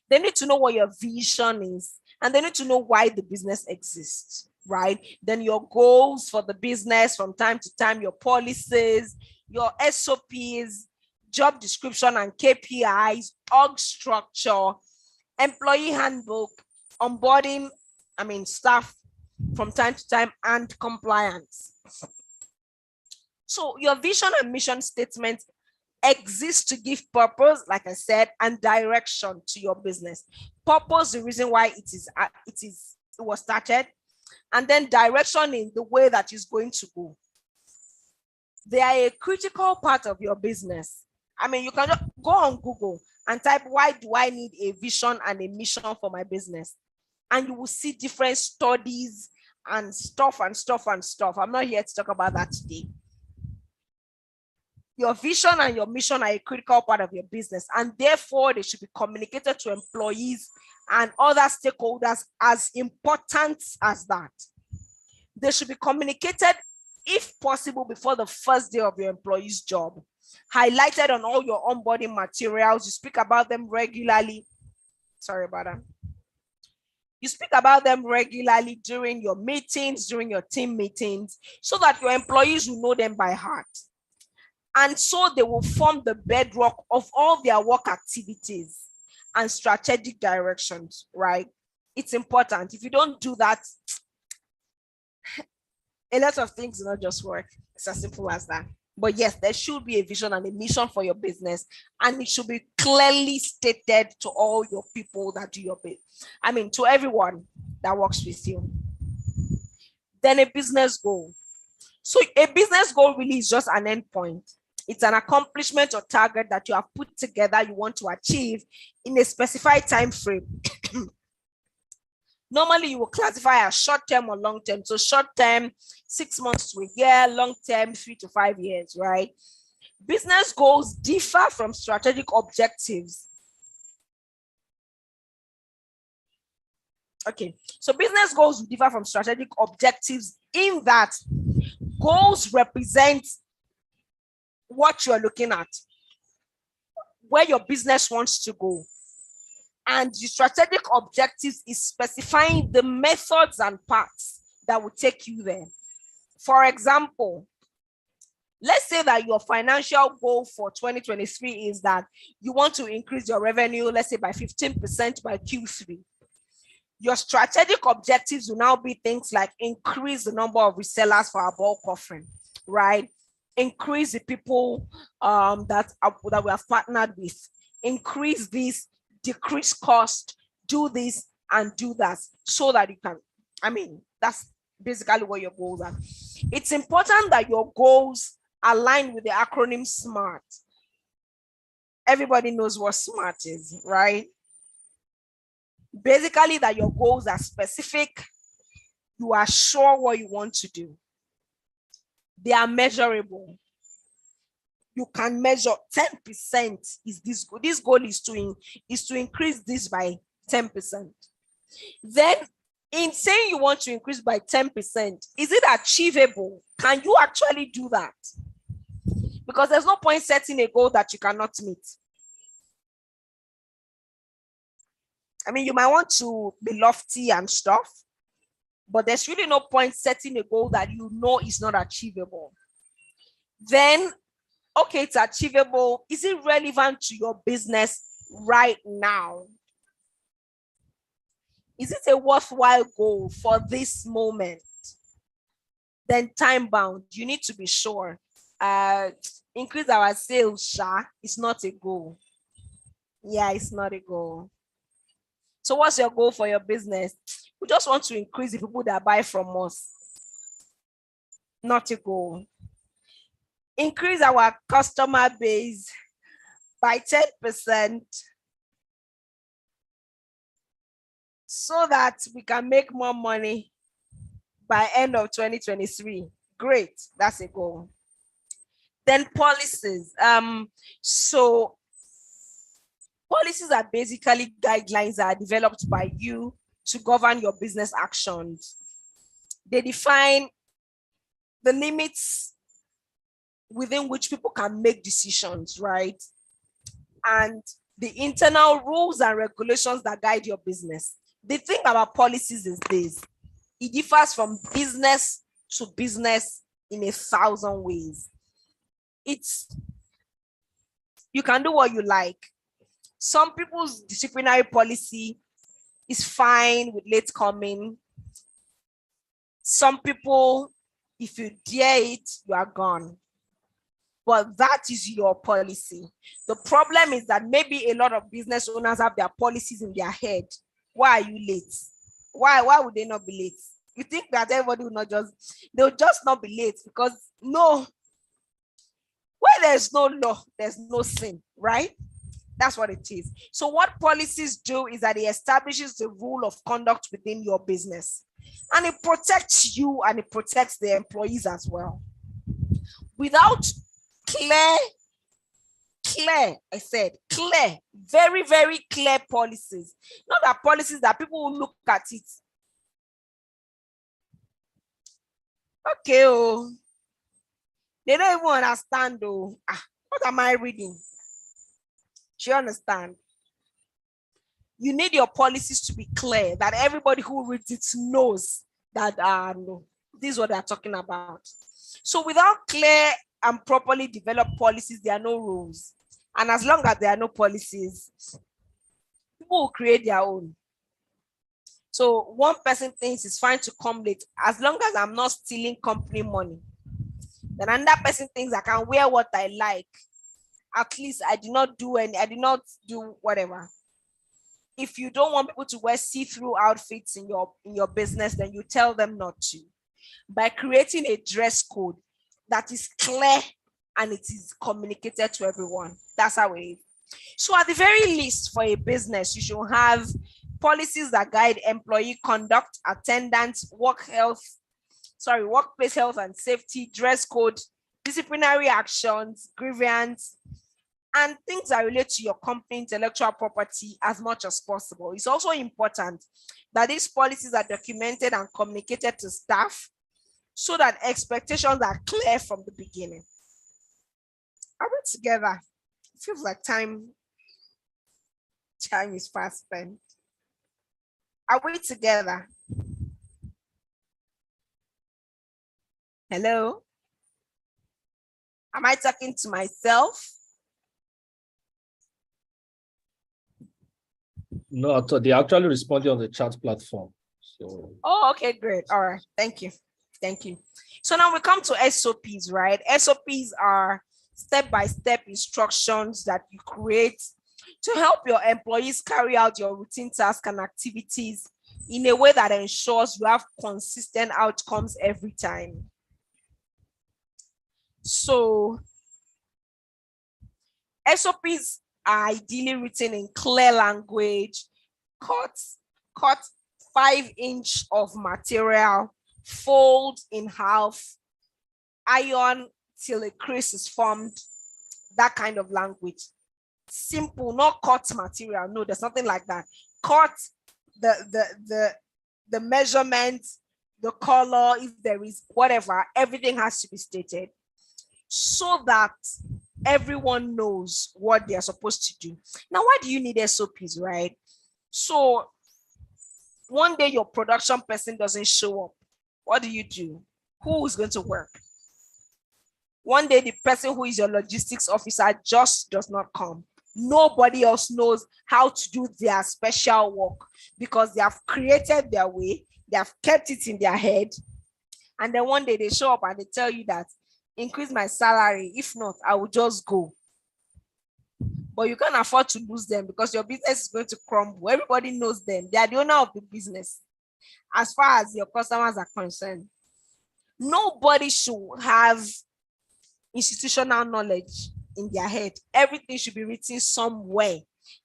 They need to know what your vision is, and they need to know why the business exists, right? Then your goals for the business from time to time, your policies, your SOPs, job description and KPIs, org structure, employee handbook, onboarding, staff from time to time, and compliance. So your vision and mission statement exists to give purpose, like I said, and direction to your business. Purpose, the reason why it was started, and then direction in the way that is going to go. They are a critical part of your business. You can just go on Google and type, why do I need a vision and a mission for my business? And you will see different studies and stuff. I'm not here to talk about that today. Your vision and your mission are a critical part of your business, and therefore they should be communicated to employees and other stakeholders as important as that. They should be communicated, if possible, before the first day of your employee's job, highlighted on all your onboarding materials. You speak about them regularly. Sorry about that. You speak about them regularly during your meetings, during your team meetings, so that your employees will know them by heart. And so they will form the bedrock of all their work activities and strategic directions, right? It's important. If you don't do that, a lot of things will not just work. It's as simple as that. But yes, there should be a vision and a mission for your business, and it should be clearly stated to all your people that do your business. To everyone that works with you. Then a business goal. So a business goal really is just an endpoint. It's an accomplishment or target that you have put together you want to achieve in a specified time frame. Normally, you will classify as short-term or long-term. So short-term, 6 months to a year, long-term, 3 to 5 years, right? Business goals differ from strategic objectives. Okay, so business goals differ from strategic objectives in that goals represent what you're looking at, where your business wants to go. And the strategic objectives is specifying the methods and paths that will take you there. For example, let's say that your financial goal for 2023 is that you want to increase your revenue, let's say by 15% by Q3. Your strategic objectives will now be things like increase the number of resellers for our bulk offering, right? Increase the people that we have partnered with, increase this, decrease cost, do this and do that, so that you can, that's basically what your goals are. It's important that your goals align with the acronym SMART. Everybody knows what SMART is, right? Basically, that your goals are specific, you are sure what you want to do. They are measurable. You can measure 10% is this goal. This goal is to increase this by 10%. Then in saying you want to increase by 10%, is it achievable? Can you actually do that? Because there's no point setting a goal that you cannot meet. You might want to be lofty and stuff, but there's really no point setting a goal that you know is not achievable. Then okay, it's achievable. Is it relevant to your business right now? Is it a worthwhile goal for this moment? Then time bound, you need to be sure. Increase our sales, it's not a goal. Yeah, it's not a goal. So what's your goal for your business? We just want to increase the people that buy from us. Not a goal. Increase our customer base by 10% so that we can make more money by end of 2023. Great, that's a goal. Then policies. So policies are basically guidelines that are developed by you to govern your business actions. They define the limits within which people can make decisions, right? And the internal rules and regulations that guide your business. The thing about policies is this: it differs from business to business in 1,000 ways. You can do what you like. Some people's disciplinary policy is fine with late coming. Some people, if you dare it, you are gone. But that is your policy. The problem is that maybe a lot of business owners have their policies in their head. Why are you late? Why would they not be late? You think that everybody will not they'll just not be late because no, where there's no law, there's no sin, right? That's what it is. So what policies do is that it establishes the rule of conduct within your business. And it protects you and it protects the employees as well. Without clear, very, very clear policies. Not that policies that people will look at it. Okay, oh. They don't even understand though. What am I reading? Do you understand? You need your policies to be clear, that everybody who reads it knows that no, this is what they're talking about. So without clear and properly developed policies, there are no rules. And as long as there are no policies, people will create their own. So one person thinks it's fine to come late as long as I'm not stealing company money. Then another person thinks I can wear what I like. At least I did not do whatever. If you don't want people to wear see-through outfits in your business, then you tell them not to. By creating a dress code that is clear and it is communicated to everyone. That's how it is. So at the very least, for a business, you should have policies that guide employee conduct, attendance, workplace health and safety, dress code, disciplinary actions, grievance, and things that relate to your company intellectual property as much as possible. It's also important that these policies are documented and communicated to staff so that expectations are clear from the beginning. Are we together? It feels like time is fast spent. Are we together? Hello? Am I talking to myself? No, they actually responded on the chat platform. So. Oh, okay, great. All right. Thank you. So now we come to SOPs, right? SOPs are step-by-step instructions that you create to help your employees carry out your routine tasks and activities in a way that ensures you have consistent outcomes every time. So SOPs are ideally written in clear language, cut 5-inch of material, fold in half, iron till a crease is formed, that kind of language. Simple, not cut material. No, there's nothing like that. Cut the measurement, the color, if there is whatever, everything has to be stated so that everyone knows what they're supposed to do. Now, why do you need SOPs, right? So one day your production person doesn't show up. What do? Who is going to work? One day, the person who is your logistics officer just does not come. Nobody else knows how to do their special work because they have created their way, they have kept it in their head. And then one day they show up and they tell you that increase my salary. If not, I will just go. But you can't afford to lose them because your business is going to crumble. Everybody knows them. They are the owner of the business as far as your customers are concerned. Nobody should have institutional knowledge in their head. Everything should be written somewhere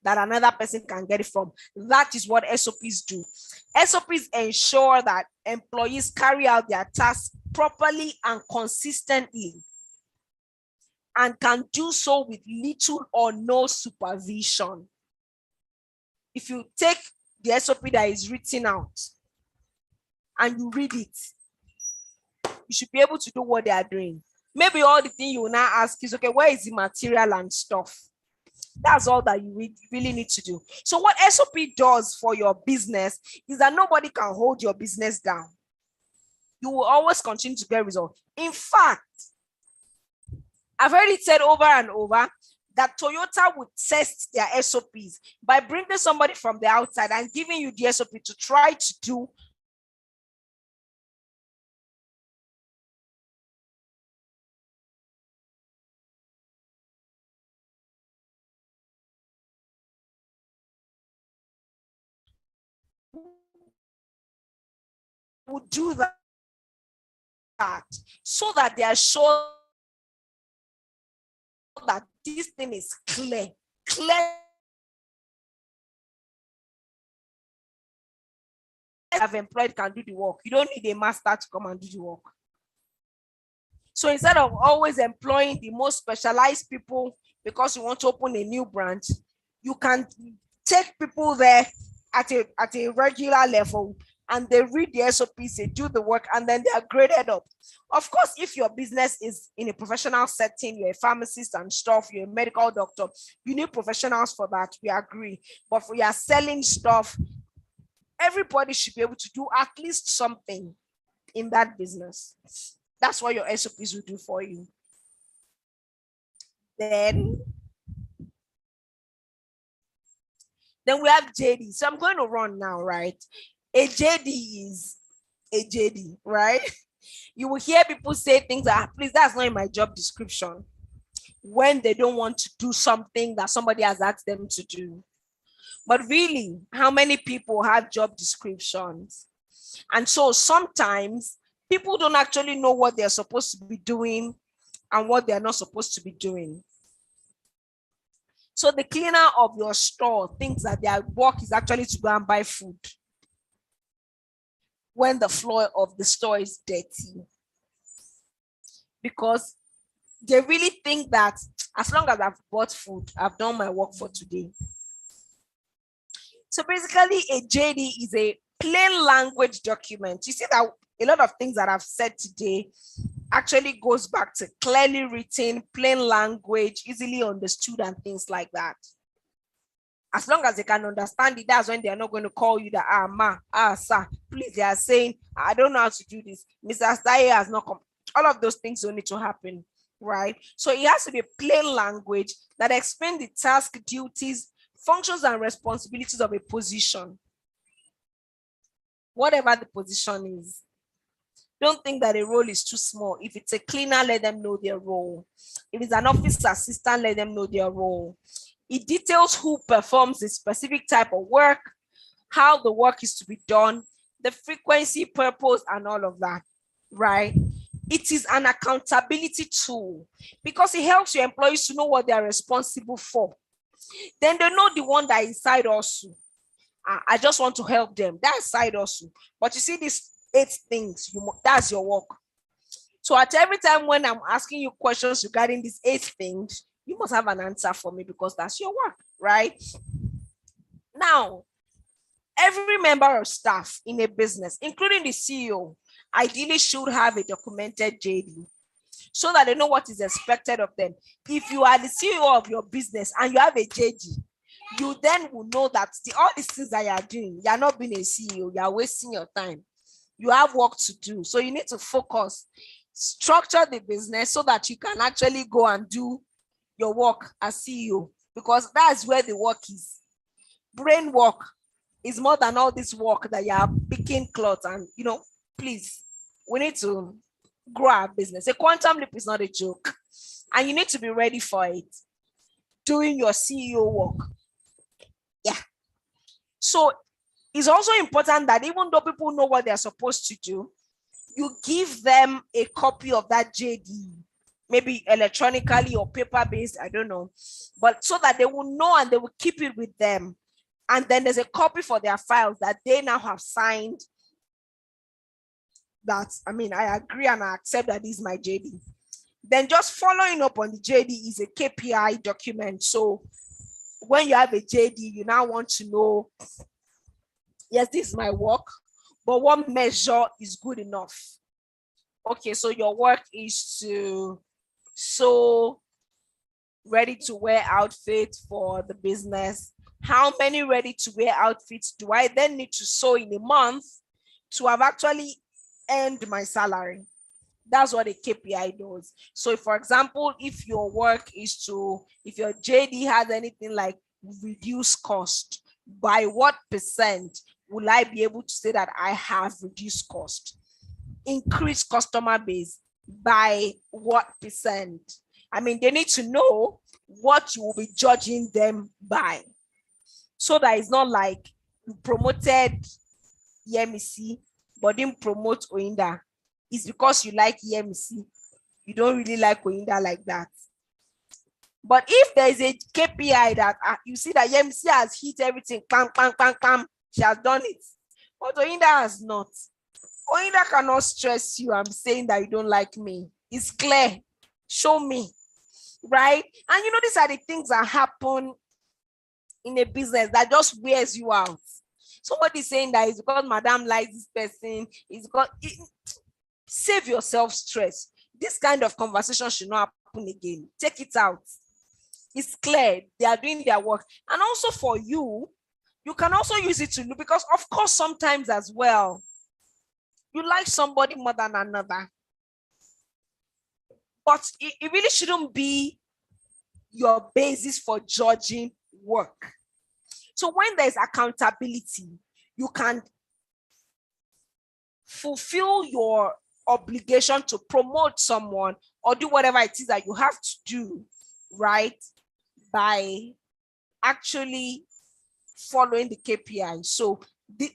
that another person can get it from. That is what SOPs do. SOPs ensure that employees carry out their tasks properly and consistently, and can do so with little or no supervision. If you take the SOP that is written out and you read it, you should be able to do what they are doing. Maybe all the thing you will now ask is, okay, where is the material and stuff? That's all that you really need to do. So what SOP does for your business is that nobody can hold your business down. You will always continue to get results. In fact, I've already said over and over that Toyota would test their SOPs by bringing somebody from the outside and giving you the SOP to try to do would do that so that they are sure that this thing is clear. Have employed can do the work. You don't need a master to come and do the work. So instead of always employing the most specialized people because you want to open a new branch, you can take people there at a regular level, and they read the SOPs, they do the work, and then they are graded up. Of course, if your business is in a professional setting, you're a pharmacist and stuff, you're a medical doctor, you need professionals for that, we agree. But for your selling stuff, everybody should be able to do at least something in that business. That's what your SOPs will do for you. Then we have JD. So I'm going to run now, right? A JD is a JD, right? You will hear people say things like, please, that's not in my job description, when they don't want to do something that somebody has asked them to do. But really, how many people have job descriptions? And so sometimes people don't actually know what they're supposed to be doing and what they're not supposed to be doing. So the cleaner of your store thinks that their work is actually to go and buy food when the floor of the store is dirty, because they really think that as long as I've bought food, I've done my work for today. So basically, a JD is a plain language document. You see that a lot of things that I've said today actually goes back to clearly written, plain language, easily understood, and things like that. As long as they can understand it, that's when they are not going to call you the sir, please, they are saying, I don't know how to do this. Mr. Staye has not come. All of those things don't need to happen, right? So it has to be plain language that explains the task, duties, functions, and responsibilities of a position. Whatever the position is. Don't think that a role is too small. If it's a cleaner, let them know their role. If it's an office assistant, let them know their role. It details who performs a specific type of work, how the work is to be done, the frequency, purpose, and all of that, right? It is an accountability tool because it helps your employees to know what they are responsible for. Then they know the one that is side hustle. I just want to help them. That's side hustle. But you see these 8 things, that's your work. So at every time when I'm asking you questions regarding these 8 things, you must have an answer for me because that's your work, right? Now, every member of staff in a business, including the CEO, ideally should have a documented JD so that they know what is expected of them. If you are the CEO of your business and you have a JD, you then will know that all these things that you are doing, you are not being a CEO, you are wasting your time. You have work to do. So you need to focus. structure the business so that you can actually go and do your work as CEO, because that's where the work is. Brain work is more than all this work that you are picking cloth and, please, we need to grow our business. A quantum leap is not a joke, and you need to be ready for it. Doing your CEO work. Yeah. So it's also important that even though people know what they're supposed to do, you give them a copy of that JD, maybe electronically or paper-based, I don't know, but so that they will know and they will keep it with them. And then there's a copy for their files that they now have signed that, I agree and I accept that this is my JD. Then just following up on the JD is a KPI document. So when you have a JD, you now want to know, yes, this is my work, but what measure is good enough? Okay, so your work is to sew ready-to-wear outfits for the business. How many ready-to-wear outfits do I then need to sew in a month to have actually earned my salary? That's what a KPI does. So, for example, if your work is if your JD has anything like reduce cost, by what percent will I be able to say that I have reduced cost? Increase customer base, by what percent? They need to know what you will be judging them by, so that it's not like you promoted EMC but didn't promote Oyinda. It's because you like EMC. You don't really like Oyinda like that. But if there is a KPI that you see that EMC has hit everything, bam, bam, bam, bam, she has done it, but Oyinda has not. Oyinda cannot stress you. I'm saying that you don't like me. It's clear. Show me. Right? And these are the things that happen in a business that just wears you out. Somebody saying that it's because Madam likes this person, it's because save yourself stress. This kind of conversation should not happen again. Take it out. It's clear they are doing their work. And also for you, you can also use it to look, because of course sometimes as well, you like somebody more than another. But it really shouldn't be your basis for judging work. So when there's accountability, you can fulfill your obligation to promote someone or do whatever it is that you have to do, right, by actually following the KPI. So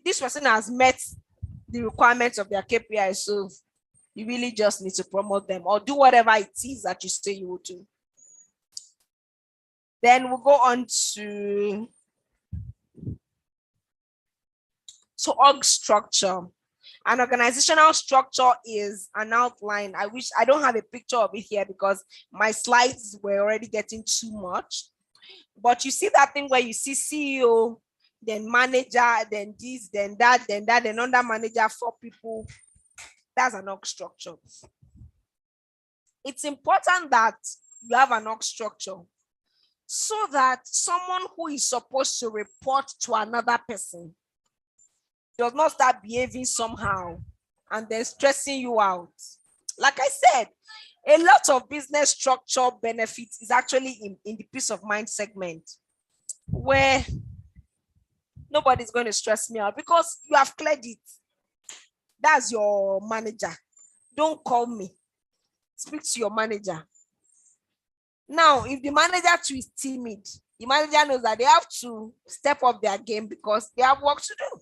this person has met the requirements of their KPI, so you really just need to promote them or do whatever it is that you say you will do. Then we'll go on to org structure. An organizational structure is an outline. I don't have a picture of it here because my slides were already getting too much. But you see that thing where you see CEO, then manager, then this, then that, then under manager, 4 people. That's an org structure. It's important that you have an org structure so that someone who is supposed to report to another person does not start behaving somehow and then stressing you out. Like I said, a lot of business structure benefits is actually in the peace of mind segment, where nobody's going to stress me out because you have cleared it. That's your manager. Don't call me. Speak to your manager. Now, if the manager too is timid, the manager knows that they have to step up their game because they have work to do.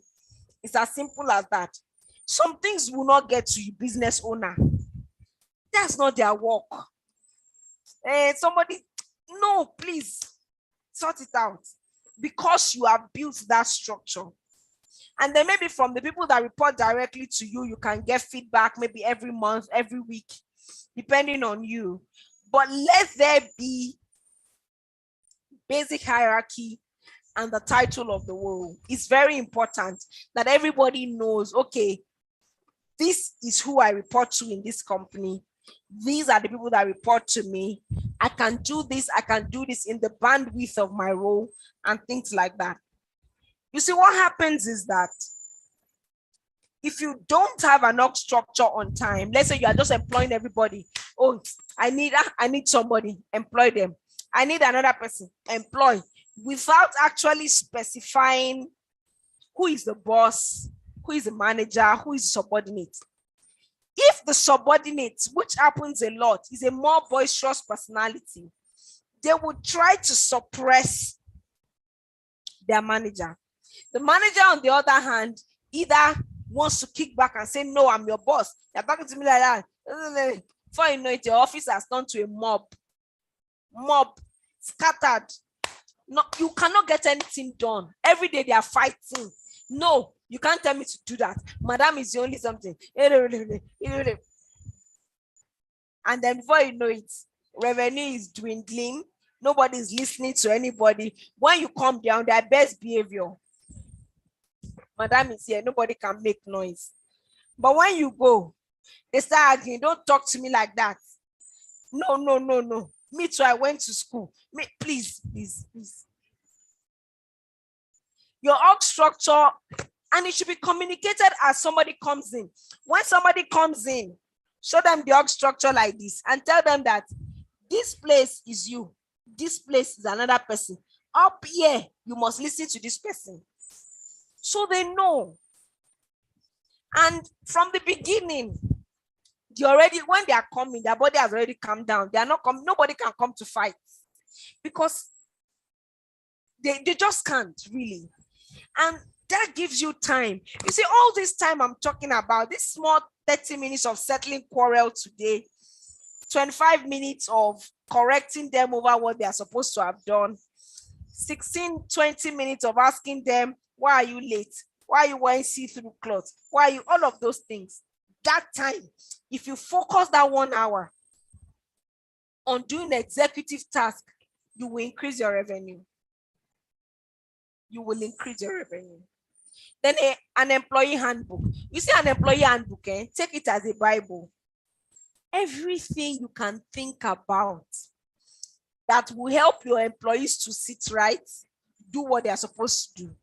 It's as simple as that. Some things will not get to you, business owner. That's not their work. Somebody, no, please sort it out, because you have built that structure. And then maybe from the people that report directly to you, you can get feedback maybe every month, every week, depending on you. But let there be basic hierarchy and the title of the role. It's very important that everybody knows, okay, this is who I report to in this company. These are the people that report to me. I can do this in the bandwidth of my role and things like that. You see, what happens is that if you don't have an org structure on time, let's say you are just employing everybody. Oh, I need somebody, employ them. I need another person, employ, without actually specifying who is the boss, who is the manager, who is the subordinate. If the subordinate, which happens a lot, is a more boisterous personality, they would try to suppress their manager. The manager, on the other hand, either wants to kick back and say, no, I'm your boss. You're talking to me like that. Before you know it, your office has turned to a mob, scattered. No, you cannot get anything done. Every day they are fighting. No, you can't tell me to do that. Madam is the only something. And then before you know it, revenue is dwindling. Nobody is listening to anybody. When you come down, their best behavior. Madam is here, nobody can make noise. But when you go, they start arguing, don't talk to me like that. No. Me too, I went to school. Please. Your org structure, and it should be communicated as somebody comes in. When somebody comes in, show them the org structure like this and tell them that this place is you. This place is another person. Up here, you must listen to this person. So they know. And from the beginning, when they are coming, their body has already calmed down. They are not coming, nobody can come to fight because they just can't really. And that gives you time. You see, all this time I'm talking about, this small 30 minutes of settling quarrel today, 25 minutes of correcting them over what they are supposed to have done, 20 minutes of asking them, why are you late? Why are you wearing see-through clothes? Why are you, all of those things. That time, if you focus that 1 hour on doing the executive task, you will increase your revenue. You will increase your revenue. Then an employee handbook. You see an employee handbook, take it as a Bible. Everything you can think about that will help your employees to sit right, do what they are supposed to do.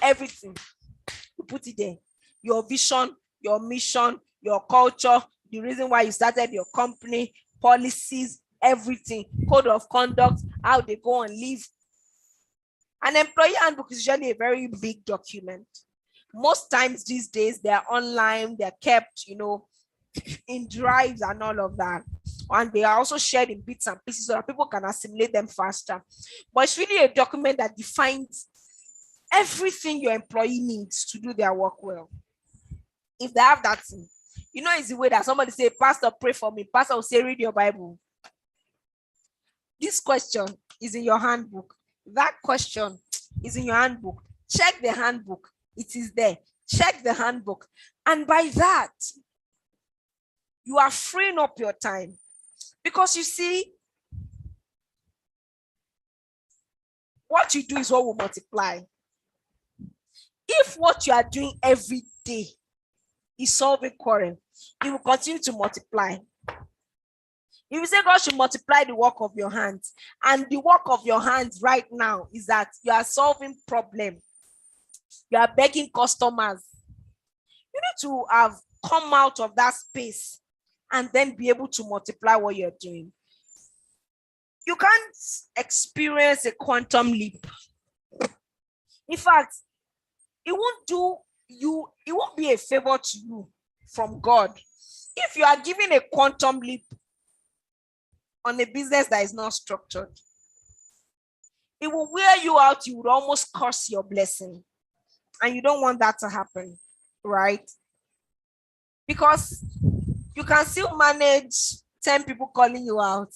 Everything, you put it there. Your vision, your mission, your culture, the reason why you started your company, policies, everything, code of conduct, how they go and live. An employee handbook is usually a very big document. Most times these days, they're online, they're kept, in drives and all of that. And they are also shared in bits and pieces so that people can assimilate them faster. But it's really a document that defines everything your employee needs to do their work well. If they have that thing, it's the way that somebody say, Pastor, pray for me. Pastor will say, read your Bible. This question is in your handbook. That question is in your handbook. Check the handbook. It is there. Check the handbook. And by that, you are freeing up your time. Because you see, what you do is what will multiply. If what you are doing every day is solving quarrel, it will continue to multiply. If you say God should multiply the work of your hands, and the work of your hands right now is that you are solving problems, you are begging customers, you need to have come out of that space and then be able to multiply what you're doing. You can't experience a quantum leap. In fact, it won't be a favor to you from God if you are giving a quantum leap on a business that is not structured. It will wear you out. You would almost curse your blessing. And you don't want that to happen, right? Because you can still manage 10 people calling you out.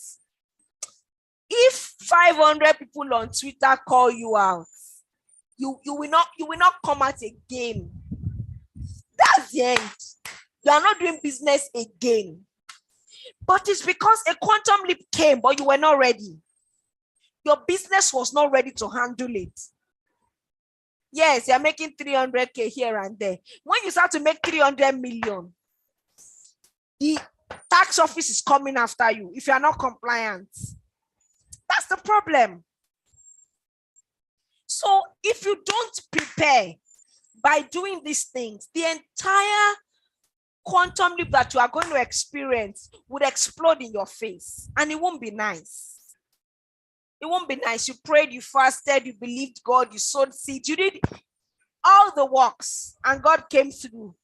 If 500 people on Twitter call you out, you will not come out again. That's the end. You are not doing business again. But it's because a quantum leap came, but you were not ready. Your business was not ready to handle it. Yes, you're making 300K here and there. When you start to make 300 million, the tax office is coming after you if you are not compliant. That's the problem. So if you don't prepare, by doing these things, the entire quantum leap that you are going to experience would explode in your face, and it won't be nice. It won't be nice. You prayed, you fasted, you believed God, you sowed seeds, you did all the works, and God came through,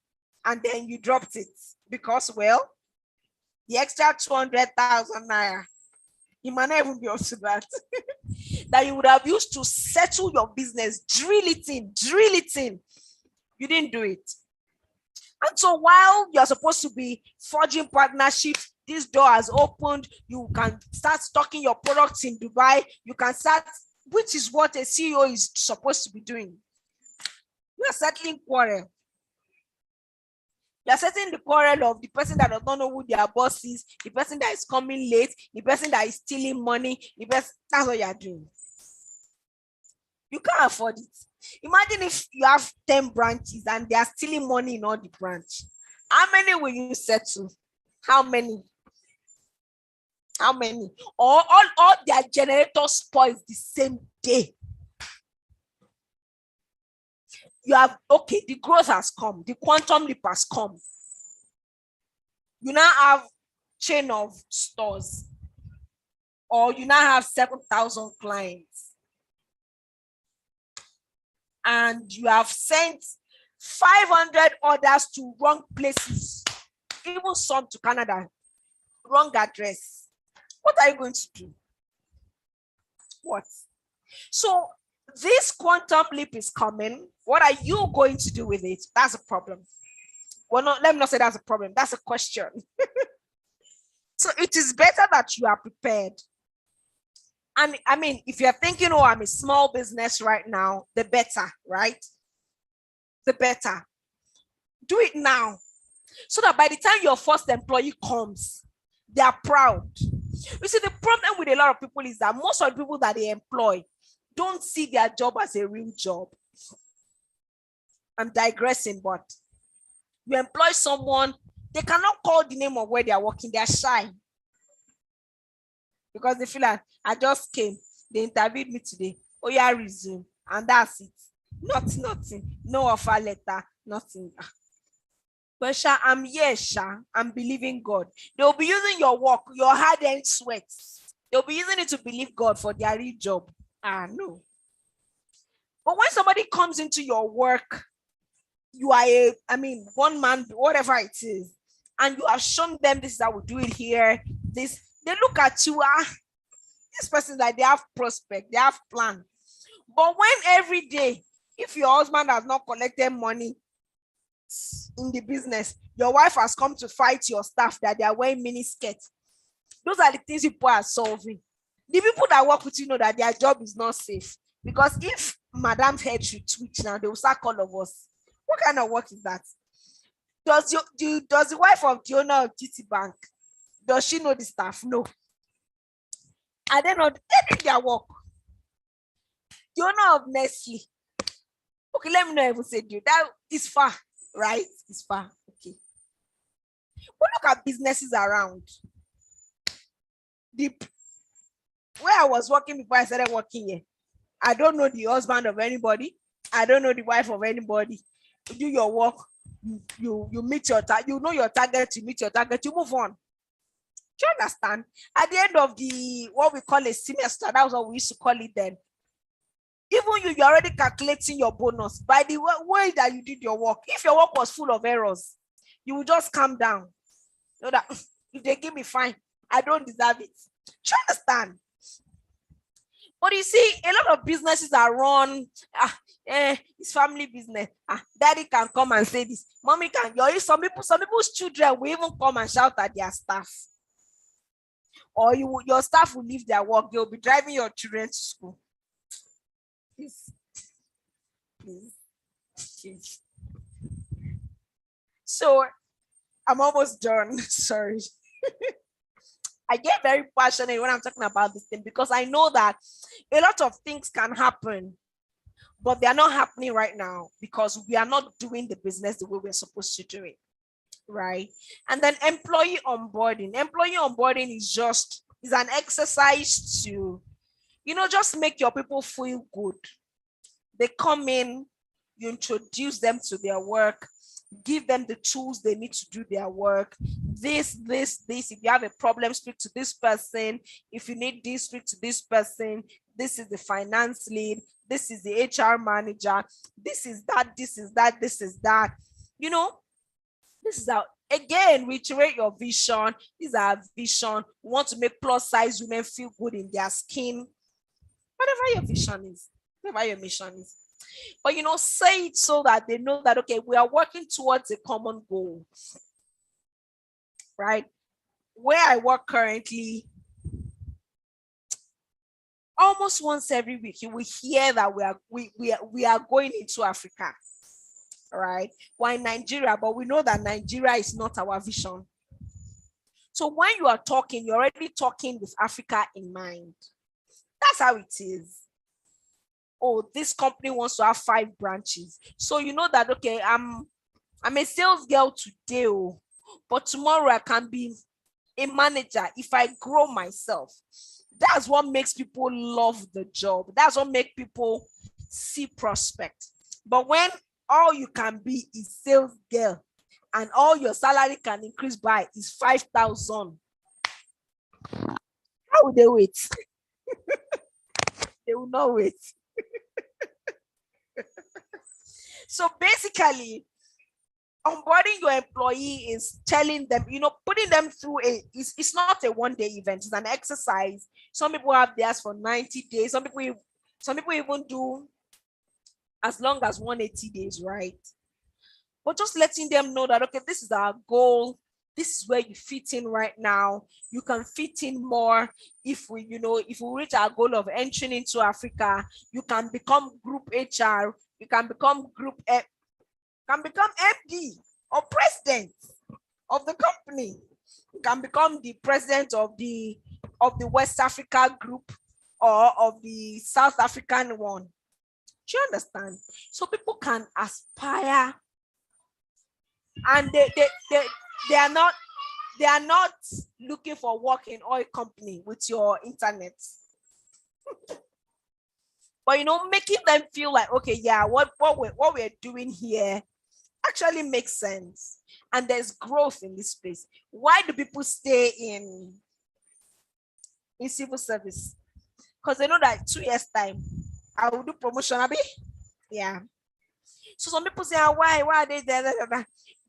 and then you dropped it because, well, the extra 200,000 naira, you might not even be up to that, that you would have used to settle your business, drill it in. You didn't do it. And so while you're supposed to be forging partnerships, this door has opened, you can start stocking your products in Dubai, you can start, which is what a CEO is supposed to be doing. You are settling quarrel. You are settling the quarrel of the person that does not know who their boss is, the person that is coming late, the person that is stealing money, that's what you are doing. You can't afford it. Imagine if you have 10 branches and they are stealing money in all the branch. How many will you settle? How many? Or all their generators spoils the same day. You have, okay, the growth has come, the quantum leap has come. You now have chain of stores, or you now have 7,000 clients, and you have sent 500 orders to wrong places, even some to Canada, wrong address. What are you going to do? What? So this quantum leap is coming. What are you going to do with it? That's a problem. Well, no, let me not say that's a problem. That's a question. So it is better that you are prepared. And I mean, if you're thinking, oh, I'm a small business right now, the better, right? The better. Do it now, so that by the time your first employee comes, they are proud. You see, the problem with a lot of people is that most of the people that they employ don't see their job as a real job. I'm digressing, but you employ someone, they cannot call the name of where they are working. They are shy because they feel like, I just came, they interviewed me today. Oh yeah, resume, and that's it. Nothing. No offer letter, nothing. But Sha, I'm here, Sha. I'm believing God. They'll be using your work, your hard-earned sweat. They'll be using it to believe God for their real job. No. But when somebody comes into your work, you are one man, whatever it is, and you have shown them this is how we do it here. They look at you, this person, like, they have prospect, they have plan. But when every day, if your husband has not collected money in the business, your wife has come to fight your staff that they are wearing mini skirts, those are the things people are solving. The people that work with you know that their job is not safe, because if madam's head should twitch now, they will sack all of us. What kind of work is that? Does the wife of the owner of GT Bank, does she know the staff? No. Are they not taking their work? The owner of Nestle. Okay, let me not even say you. That is far, right? It's far. Okay. But look at businesses around. Where I was working before I started working here, I don't know the husband of anybody. I don't know the wife of anybody. You do your work, you meet your target, you know your target, you meet your target, you move on. Do you understand? At the end of the, what we call a semester, that was what we used to call it then. Even you're already calculating your bonus by the way that you did your work. If your work was full of errors, you will just calm down. You know that if they give me fine, I don't deserve it. Do you understand? But you see, a lot of businesses are run, it's family business. Daddy can come and say this. Mommy can. Some people's children will even come and shout at their staff. Or your staff will leave their work. They'll be driving your children to school. Please. So I'm almost done. Sorry. I get very passionate when I'm talking about this thing, because I know that a lot of things can happen, but they are not happening right now because we are not doing the business the way we're supposed to do it, right? And then employee onboarding. Employee onboarding is an exercise to, just make your people feel good. They come in, you introduce them to their work, give them the tools they need to do their work. This. If you have a problem, speak to this person. If you need this, speak to this person. This is the finance lead. This is the HR manager. This is that. This is that. This is that. You know, this is how, again, reiterate your vision. This is our vision. We want to make plus size women feel good in their skin. Whatever your vision is, whatever your mission is. But say it so that they know that, okay, we are working towards a common goal. Right? Where I work currently, almost once every week, you will hear that we are going into Africa. Right? We're in Nigeria, but we know that Nigeria is not our vision. So when you are talking, you're already talking with Africa in mind. That's how it is. Oh, this company wants to have 5 branches. So you know that, okay, I'm a sales girl today, but tomorrow I can be a manager if I grow myself. That's what makes people love the job. That's what makes people see prospect. But when all you can be is sales girl and all your salary can increase by is 5,000, how will they wait? They will not wait. So basically, onboarding your employee is telling them, putting them through it's not a one-day event, it's an exercise. Some people have theirs for 90 days. Some people even do as long as 180 days, right? But just letting them know that, okay, this is our goal. This is where you fit in right now. You can fit in more if we reach our goal of entering into Africa. You can become group HR. You can become MD or president of the company. You can become the president of the West Africa group or of the South African one. Do you understand? So people can aspire, and they are not looking for work in oil company with your internet. But making them feel like, okay, yeah, what we're doing here actually makes sense, and there's growth in this space. Why do people stay in civil service? Because they know that 2 years time I will do promotion, Abi. Yeah. So some people say, why are they there?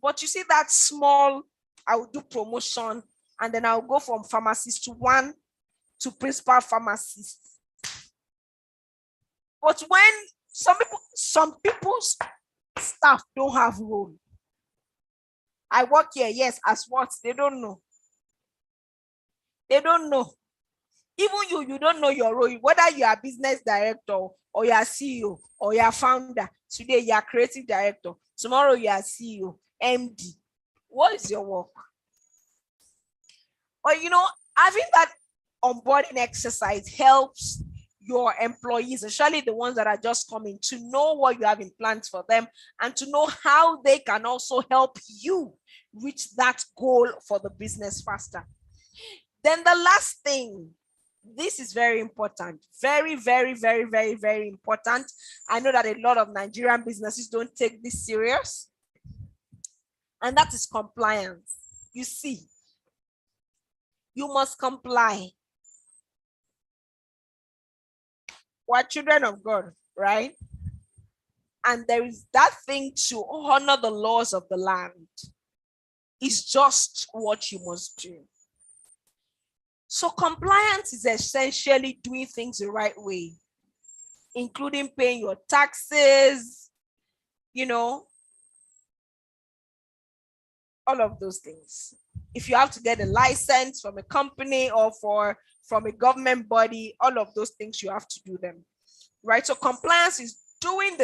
But you see that small, I will do promotion, and then I'll go from pharmacist to principal pharmacist. But when some people's staff don't have role. I work here, yes, as what? They don't know. They don't know. Even you don't know your role, whether you are business director or you are CEO or you are founder. Today you are creative director. Tomorrow you are CEO, MD. What is your work? Or having that onboarding exercise helps your employees, especially the ones that are just coming, to know what you have in plans for them and to know how they can also help you reach that goal for the business faster. Then the last thing, this is very important, very, very, very, very, very important. I know that a lot of Nigerian businesses don't take this serious, and that is compliance. You see, you must comply. We're children of God, right? And there is that thing to honor the laws of the land. It's just what you must do. So compliance is essentially doing things the right way, including paying your taxes, all of those things. If you have to get a license from a company or from a government body, all of those things, you have to do them, right? So compliance is doing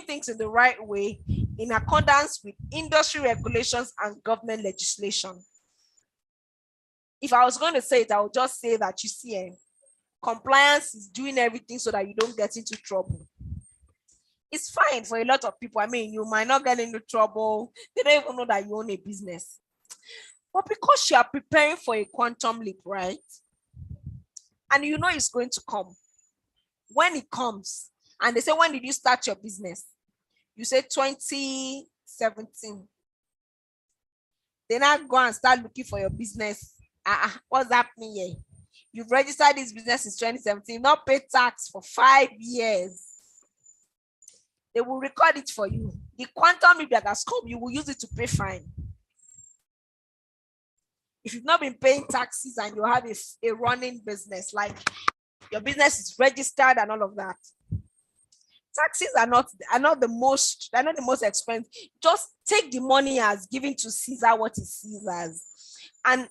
things in the right way in accordance with industry regulations and government legislation. If I was going to say it, I would just say that, you see, compliance is doing everything so that you don't get into trouble. It's fine for a lot of people. I mean, you might not get into trouble. They don't even know that you own a business. But because you are preparing for a quantum leap, right? And you know it's going to come. When it comes, and they say, when did you start your business? You say 2017. Then I go and start looking for your business. What's happening here? You've registered this business in 2017, not paid tax for 5 years. They will record it for you. The quantum leap that has come, you will use it to pay fine. If you've not been paying taxes and you have a running business, like your business is registered and all of that, taxes are not the most expensive. Just take the money as given to Caesar what is Caesar's. And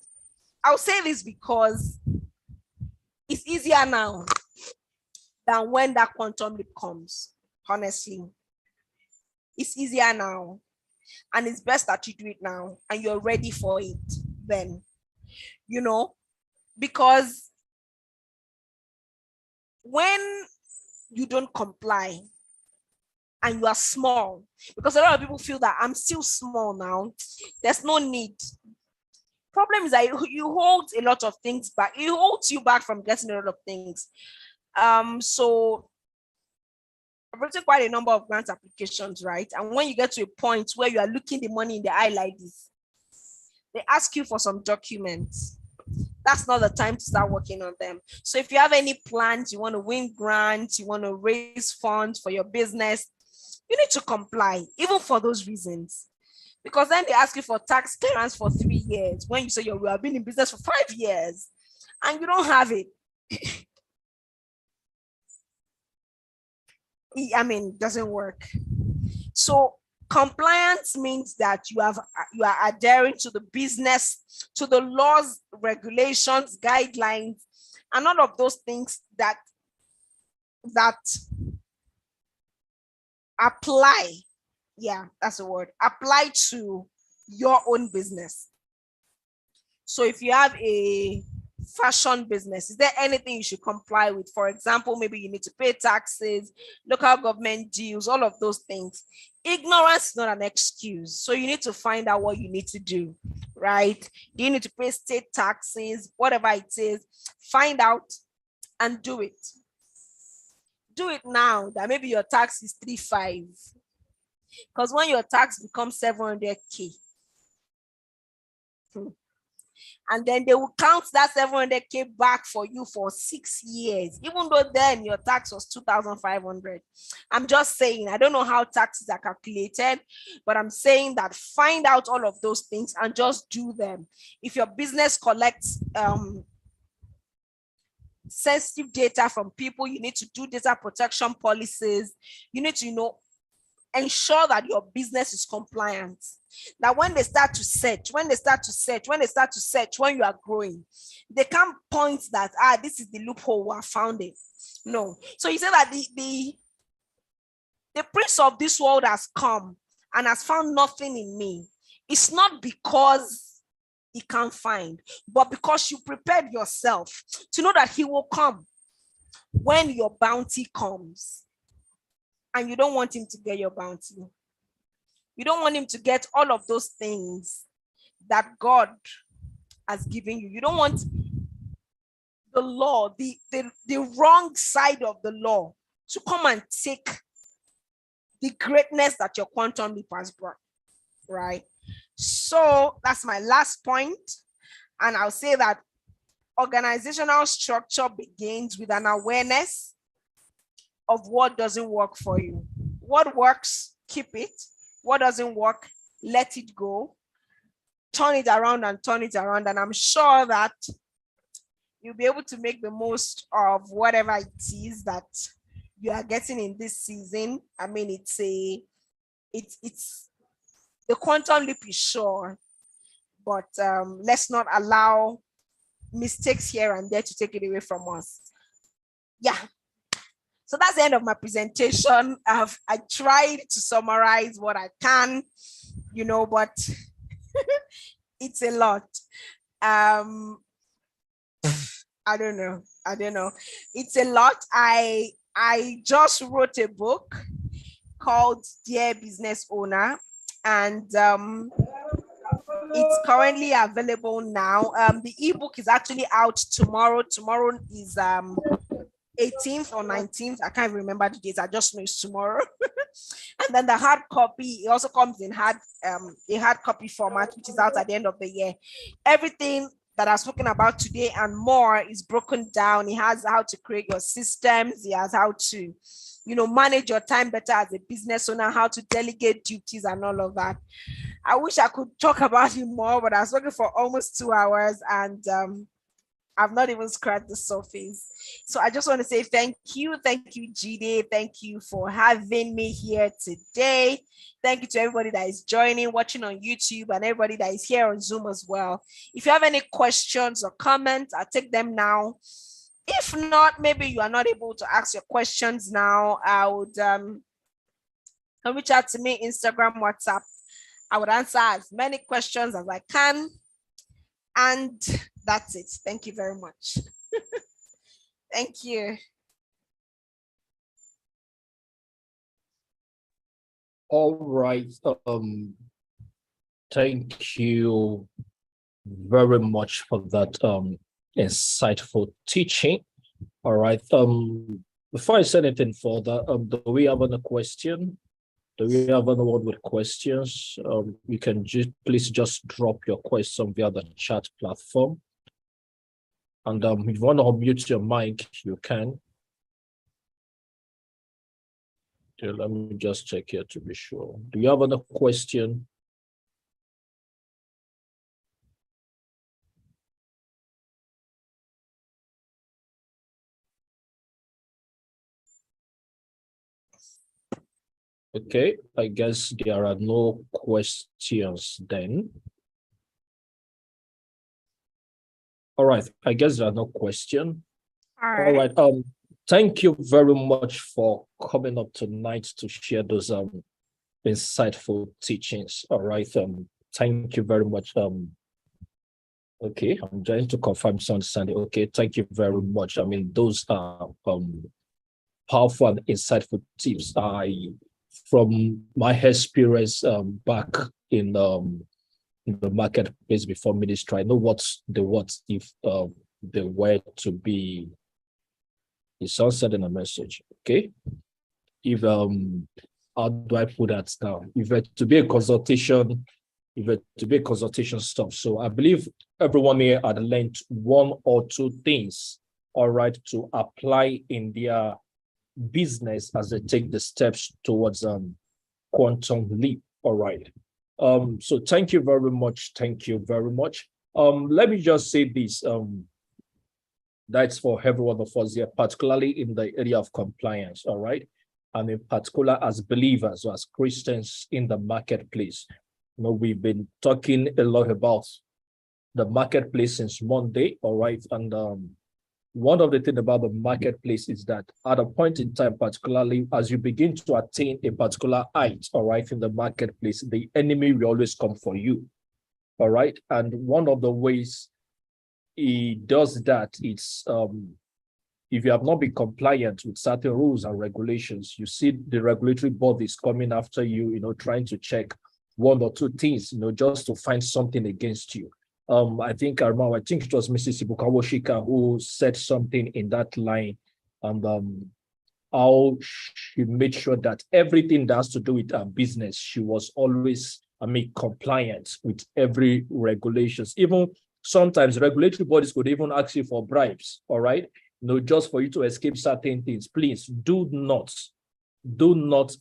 I'll say this because it's easier now than when that quantum leap comes. Honestly, it's easier now, and it's best that you do it now and you're ready for it then, because when you don't comply and you are small, because a lot of people feel that I'm still small now, there's no need. Problem is that you hold a lot of things back. It holds you back from getting a lot of things. So I've written quite a number of grant applications, right? And when you get to a point where you are looking the money in the eye like this, they ask you for some documents. That's not the time to start working on them. So if you have any plans, you want to win grants, you want to raise funds for your business, you need to comply, even for those reasons. Because then they ask you for tax clearance for 3 years when you say you have been in business for 5 years and you don't have it. It doesn't work. So compliance means that you are adhering to the business, to the laws, regulations, guidelines, and all of those things that apply. Yeah, that's the word. Apply to your own business. So if you have a fashion business, is there anything you should comply with? For example, maybe you need to pay taxes, local government dues, all of those things. Ignorance is not an excuse. So you need to find out what you need to do, right? You need to pay state taxes, whatever it is, find out and do it. Do it now that maybe your tax is 3.5. Because when your tax becomes 700K, and then they will count that 700K back for you for 6 years, even though then your tax was 2,500. I'm just saying, I don't know how taxes are calculated, but I'm saying that find out all of those things and just do them. If your business collects sensitive data from people, you need to do data protection policies. You need to, ensure that your business is compliant. That when they start to search, when you are growing, they can't point that, this is the loophole, I found it. No. So you say that the prince of this world has come and has found nothing in me. It's not because he can't find, but because you prepared yourself to know that he will come when your bounty comes. And you don't want him to get your bounty. You don't want him to get all of those things that God has given you. You don't want the law, the wrong side of the law to come and take the greatness that your quantum leap has brought, right? So that's my last point. And I'll say that organizational structure begins with an awareness of what doesn't work for you. What works, keep it. What doesn't work, let it go. Turn it around and turn it around. And I'm sure that you'll be able to make the most of whatever it is that you are getting in this season. It's the quantum leap is sure, but let's not allow mistakes here and there to take it away from us. Yeah. So that's the end of my presentation. I tried to summarize what I can, but it's a lot. I don't know. It's a lot. I just wrote a book called Dear Business Owner, and it's currently available now. The ebook is actually out tomorrow. Tomorrow is 18th or 19th. I can't remember the date. I just know it's tomorrow. And then the hard copy, it also comes in a hard copy format, which is out at the end of the year. Everything that I've spoken about today and more is broken down. It has how to create your systems. It has how to, manage your time better as a business owner, how to delegate duties and all of that. I wish I could talk about it more, but I was working for almost 2 hours and I've not even scratched the surface. So I just want to say thank you. Thank you, Jide. Thank you for having me here today. Thank you to everybody that is joining, watching on YouTube, and everybody that is here on Zoom as well. If you have any questions or comments, I'll take them now. If not, maybe you are not able to ask your questions now. I would reach out to me, Instagram, WhatsApp. I would answer as many questions as I can. And that's it. Thank you very much. Thank you. All right. Thank you very much for that insightful teaching. All right. Before I say anything further, do we have any question? Do we have anyone with questions? You can please just drop your question via the chat platform. And if you want to unmute your mic, you can. Okay, let me just check here to be sure. Do you have any question? Okay, I guess there are no questions then. All right, I guess there are no questions. All right. Thank you very much for coming up tonight to share those insightful teachings. All right. Thank you very much. Okay, I'm trying to confirm some understanding. Okay, thank you very much. I mean, those are powerful and insightful tips. From my experience back in the marketplace before ministry, I know what if they were to be. It's all said in a message. Okay, if how do I put that down? If it to be a consultation, stuff. So I believe everyone here had learned one or two things, all right, to apply in their business as they take the steps towards quantum leap. All right. So thank you very much. Thank you very much. Let me just say this. That's for every one of us here, particularly in the area of compliance. All right. And in particular as believers or as Christians in the marketplace. We've been talking a lot about the marketplace since Monday. All right. And one of the things about the marketplace is that at a point in time, particularly as you begin to attain a particular height, all right, in the marketplace, the enemy will always come for you. All right. And one of the ways he does that, it's if you have not been compliant with certain rules and regulations, you see the regulatory bodies coming after you, trying to check one or two things, just to find something against you. I think it was Mrs. Ibukawoshika who said something in that line, and how she made sure that everything that has to do with her business, she was always, compliant with every regulations. Even sometimes regulatory bodies could even ask you for bribes, all right? Just for you to escape certain things. Please do not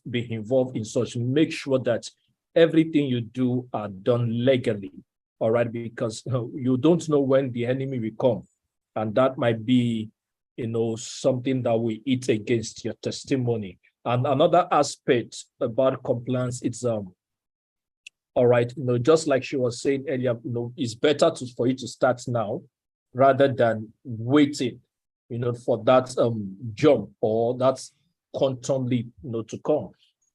be involved in such. Make sure that everything you do are done legally, all right? Because you don't know when the enemy will come. And that might be, something that will eat against your testimony. And another aspect about compliance, it's all right, just like she was saying earlier, it's better for you to start now rather than waiting, for that jump or that quantum leap, to come.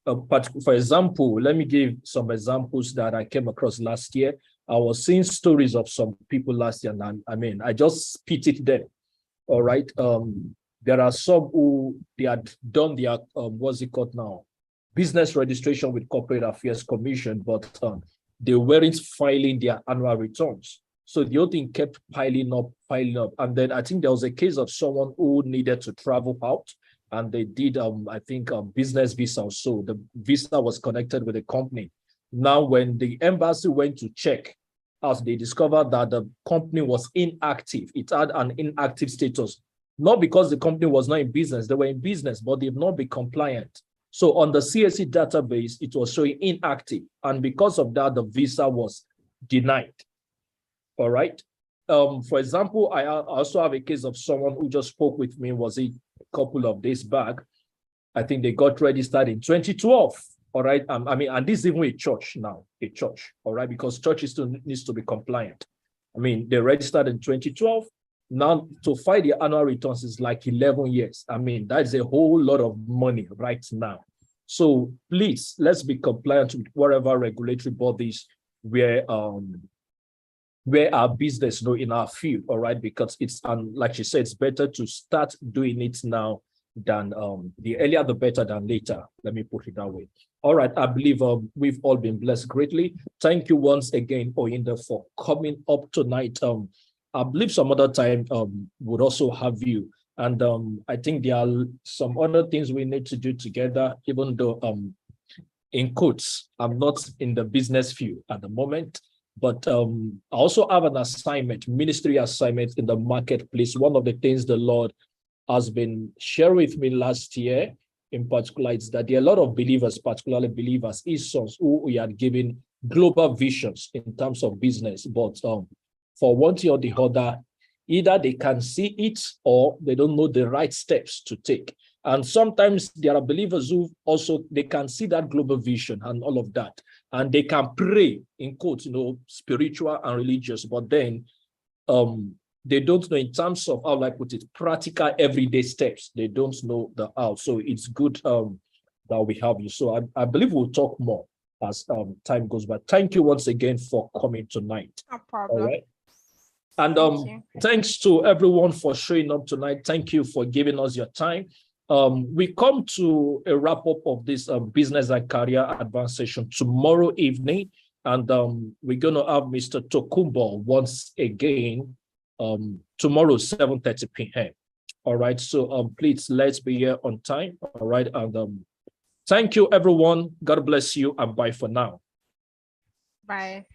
But for example, let me give some examples that I came across last year. I was seeing stories of some people last year, and I just pitied them. All right. There are some who they had done their what's it called now? Business registration with Corporate Affairs Commission, but they weren't filing their annual returns. So the whole thing kept piling up. And then I think there was a case of someone who needed to travel out. and they did, I think, business visa or so. The visa was connected with the company. Now, when the embassy went to check, as they discovered that the company was inactive, it had an inactive status, not because the company was not in business, they were in business, but they've not been compliant. So on the CSE database, it was showing inactive. And because of that, the visa was denied. All right. For example, I also have a case of someone who just spoke with me, was it a couple of days back. I think they got registered in 2012. All right. I mean, and this is even a church now, a church. All right. Because church still needs to be compliant. I mean, they registered in 2012. Now to file the annual returns is like 11 years. I mean, that's a whole lot of money right now. So please, let's be compliant with whatever regulatory bodies where our business in our field, all right, because it's, like she said, it's better to start doing it now than the earlier the better than later. Let me put it that way. All right, I believe we've all been blessed greatly. Thank you once again, Oyinda, for coming up tonight. I believe some other time would also have you. And I think there are some other things we need to do together, even though in quotes, I'm not in the business field at the moment. But I also have an assignment, ministry assignment in the marketplace. One of the things the Lord has been sharing with me last year, in particular, is that there are a lot of believers, particularly believers, his sons, who we are giving global visions in terms of business. But for one thing or the other, either they can see it or they don't know the right steps to take. And sometimes there are believers who also, they can see that global vision and all of that. And they can pray, in quotes, spiritual and religious, but then they don't know in terms of, how I put it, practical everyday steps. They don't know the how. So it's good that we have you. So I believe we'll talk more as time goes by. Thank you once again for coming tonight. No problem. All right. And thanks to everyone for showing up tonight. Thank you for giving us your time. We come to a wrap up of this business and career advance session tomorrow evening. And we're going to have Mr. Tokumbo once again tomorrow, 7:30 p.m. All right. So please, let's be here on time. All right. And thank you, everyone. God bless you. And bye for now. Bye.